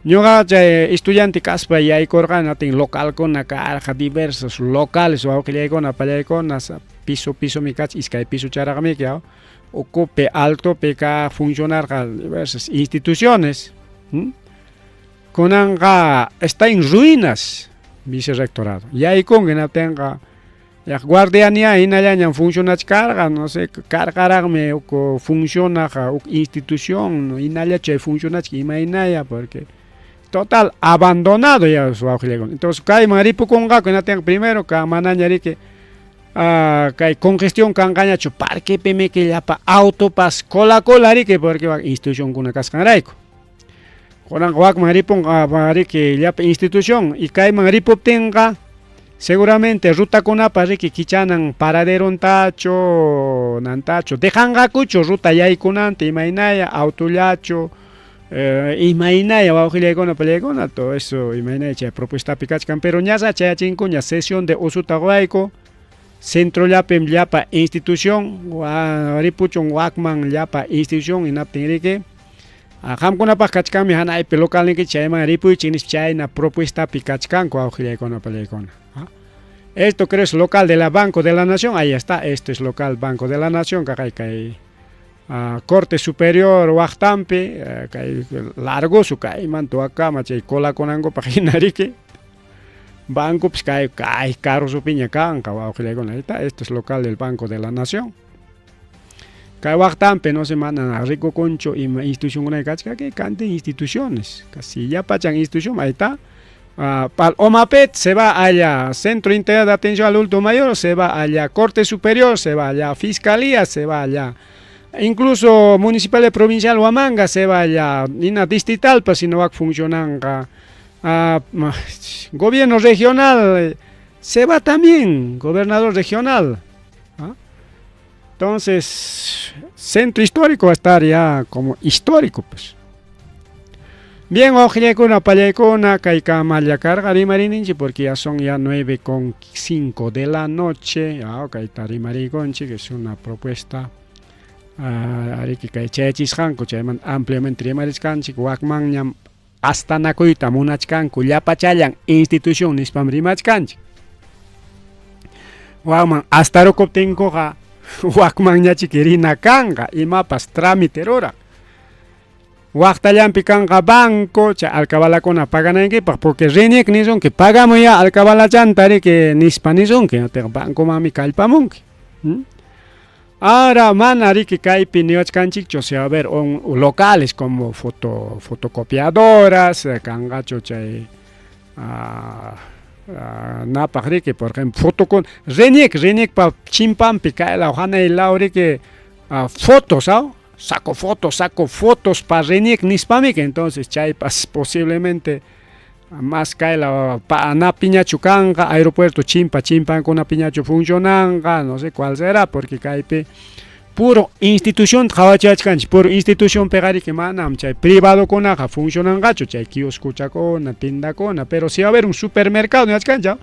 [SPEAKER 1] Yo estudiante caspa y hay corgana ten local con la carga diversos locales o que le con la playa con piso mi cach y que piso charagame que ocupe alto pk funcionar diversas instituciones con anga está en ruinas vicerrectorado y ahí con que no tenga ya guardianía y no funciona carga no sé cargarme o funciona institución y no funciona imagina porque total abandonado ya su entonces cae maripo con gaco no tenga primero que manañari que hay congestión cangañacho parque pm que ya pa autopas cola que porque va institución con una cascanraico con guac maripon que ya institución y cae maripo tenga seguramente ruta con para que quichanan paradero tacho nantacho dejan gacucho ruta ya y kunante imaginaya autolacho imaginaya va a con pelegona todo eso imaginaya propuesta picachcan pero ya sa chincuña sesión de usutaguaico centro llapa institución ripuchon wakman llapa institución inaptinrique hamkuna pa kachkan mi hanay local ni que chayma ripu chinis chayna propuesta picachcan ko con pelegona. Esto creo es local de la Banco de la Nación, ahí está, esto es local Banco de la Nación, que Corte Superior Huachtampe, largo su cae manto acá, machay cola con ango paginarique. banco pues cae carros opiña canca esto es local del Banco de la Nación. Cae tampe no se mandan a rico concho y institución una que cante instituciones. Casi ya pachan institución, ahí está. Para OMAPET se va allá, Centro Integral de Atención al Adulto Mayor, se va allá, Corte Superior, se va allá, Fiscalía, se va allá. Incluso Municipal de Provincial Huamanga se va allá, Nina Distrital, pues si no va funcionando. Gobierno regional se va también, gobernador regional. Entonces, centro histórico va a estar ya como histórico, pues. Bien, ojilekuna, palayakuna, kayka malla carga rimarininchi, porque ya son ya 9:05 de la noche. Kayta rimarigonchi, que es una propuesta. Ariki kay chaychisqanku, chayman ampliamente rimarisqanchik, wakmanñam hasta nakuyta munachkanku, llapachallan institución nispam rimachkanchik. Wakman hasta rokoptinkuqa wakmanñachik rina kanqa, imapas tramiterora. Waktallampi kanqa banco, chay alcabalakuna paganankipaq, porque rinik nison que pagamos ya alcabalachantari que nispa nison que banco mami kallpamunki. Ahora manari que kaypi niwachkanchikcho se va a ver locales como fotocopiadoras, kangacho chay napaqriki, por ejemplo, fotocon rinik pa chimpampi kayla hanay lauriki fotos, saco fotos para rinik nispamik, entonces chay posiblemente más kayla pa ana piñachu kanga aeropuerto chimpan con una piñachu funcionanga, no sé cuál será, porque kaypi puro institución trabajachkanch, puro institución pegari que manam chay privado konaqa funcionangachu, chay kiosco chakona, tienda kona, pero si va a haber un supermercado no achkancha,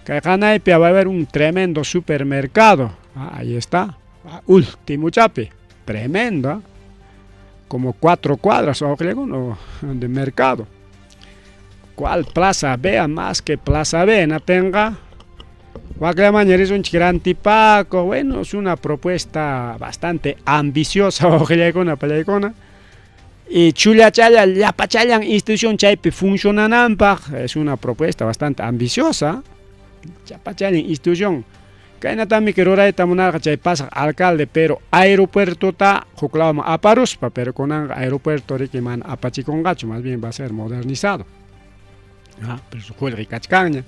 [SPEAKER 1] kay hanaypi va a haber un tremendo supermercado. Ahí está, último chape, tremendo, como 4 cuadras de mercado. ¿Cuál Plaza B? Más que Plaza B, no tenga. Es un chirantipaco. Bueno, es una propuesta bastante ambiciosa. Y Chulachaya, la Pachayan institución chaype funcionanampaj. Es una propuesta bastante ambiciosa. Chapachayan institución. Kaina también que rora etamunarga chay pasa alcalde, pero aeropuerto ta juklama aparuspa, pero con aeropuerto riquiman apachicongacho, más bien va a ser modernizado. Pero su juego ricachcaña.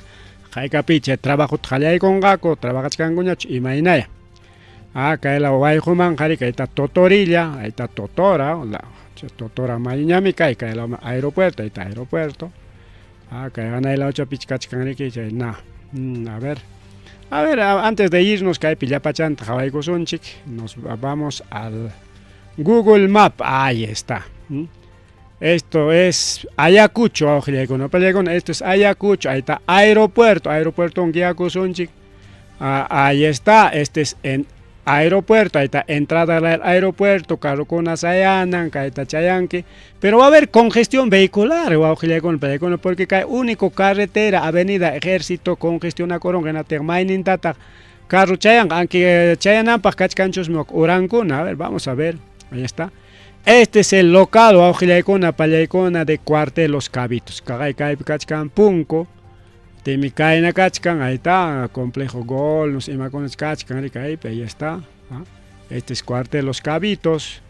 [SPEAKER 1] Jaikapiche trabajo tjalay con gaco, trabajachcanguñach y mainaya. Kaila waijuman jarika está totorilla, ahí está totora, la totora mainyami kaila aeropuerto, ahí está aeropuerto. Kaila la ocha pichkachcanrique, na. A ver, antes de irnos, nos vamos al Google Map. Ahí está. Esto es Ayacucho, esto es Ayacucho, ahí está aeropuerto ahí está, este es en aeropuerto, ahí está entrada al aeropuerto, Carocona Sayanan, Caeta Chayanque, pero va a haber congestión vehicular, porque hay único carretera, avenida Ejército, congestiona Coronga, Termainin Tata, Carro Chayan, aunque Chayanan, Pacachcanchos, Urancuna, a ver, vamos a ver, ahí está. Este es el local de Cuartel Los Cabitos. Kachkan Punco, Temicaina Kachkan, ahí está, Complejo Gol, no sé, Macones Kachkan, ahí está. Este es Cuartel Los Cabitos.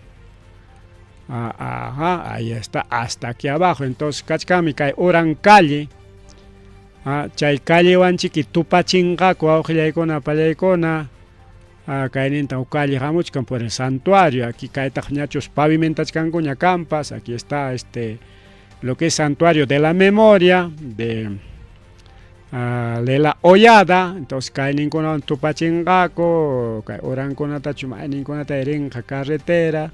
[SPEAKER 1] Ahí está, hasta aquí abajo. Entonces, Kachkan, Mikai Oran Calle. Chay Calle Wanchiki, Tupachingaco, Aujilaicona, Pallaicona. Cainenta calle Jamuchcan por el santuario, aquí cae tajñachos pavimentachcan coña campas, aquí está lo que es santuario de la memoria de la hollada, entonces cae ninguna tupachingaco, cae oran con atachuma, ninguna tarenja carretera,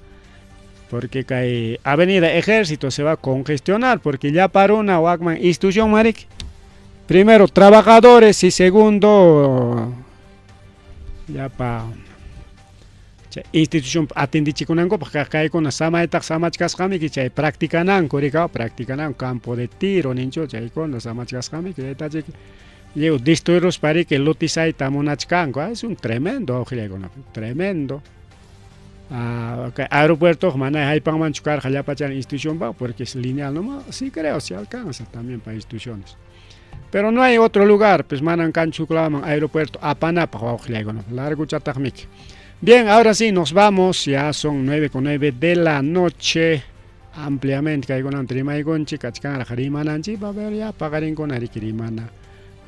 [SPEAKER 1] porque cae avenida Ejército se va a congestionar, porque ya para una Wagman institución maric, primero trabajadores y segundo ya pa institución atendi con ango porque acá hay con la sama eta samachkas kami que chay practicanan campo de tiro nincho chay con los samachkas kami que está llego disturos para que lotisai tamonachkango es un tremendo tremendo aeropuerto mana hay para manchucar ya para institución va porque es lineal no sí creo si alcanza también para instituciones. Pero no hay otro lugar, pues manan canchuclaman aeropuerto apanapa wawqillaykunaqa largo chataqmiki. Bien, ahora sí nos vamos, ya son 9:09 de la noche. Ampliamente kaykunan rimaykunchik kachkanqa rimananchik va a ver ya paqarinkuna rikirimana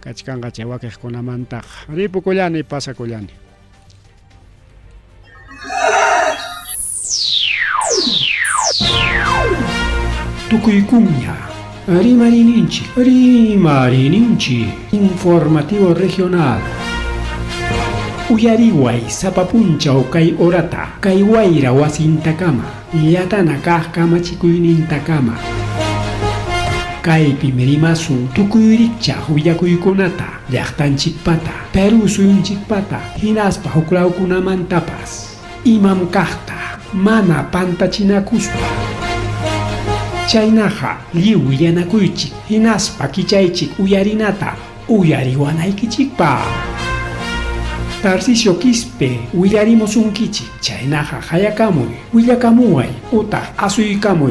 [SPEAKER 1] kachkanqa chay wakiqkunamantaqa ripukullani pasakullani. Tukuykuña Rimarininchi Informativo Regional. Uyariway sapapunchaw kay orata kay wayra wasintakama yatana kaq kamachikuynintakama kaypi mirimasun tukuyrikchaq willakuykunata llaqtanchikpata Perú suyunchikpata hinaspa huklawkunamantapas imam kaqta mana pantachinakuspa chaynaqa lliw willanakuychik hinaspa kichaychik uyarinata uyariwanaykichikpa. Tarcisio Quispe, Willarimusunkichik, chaynaqa hayakamuy, willakamuay, utaq asuykamuy.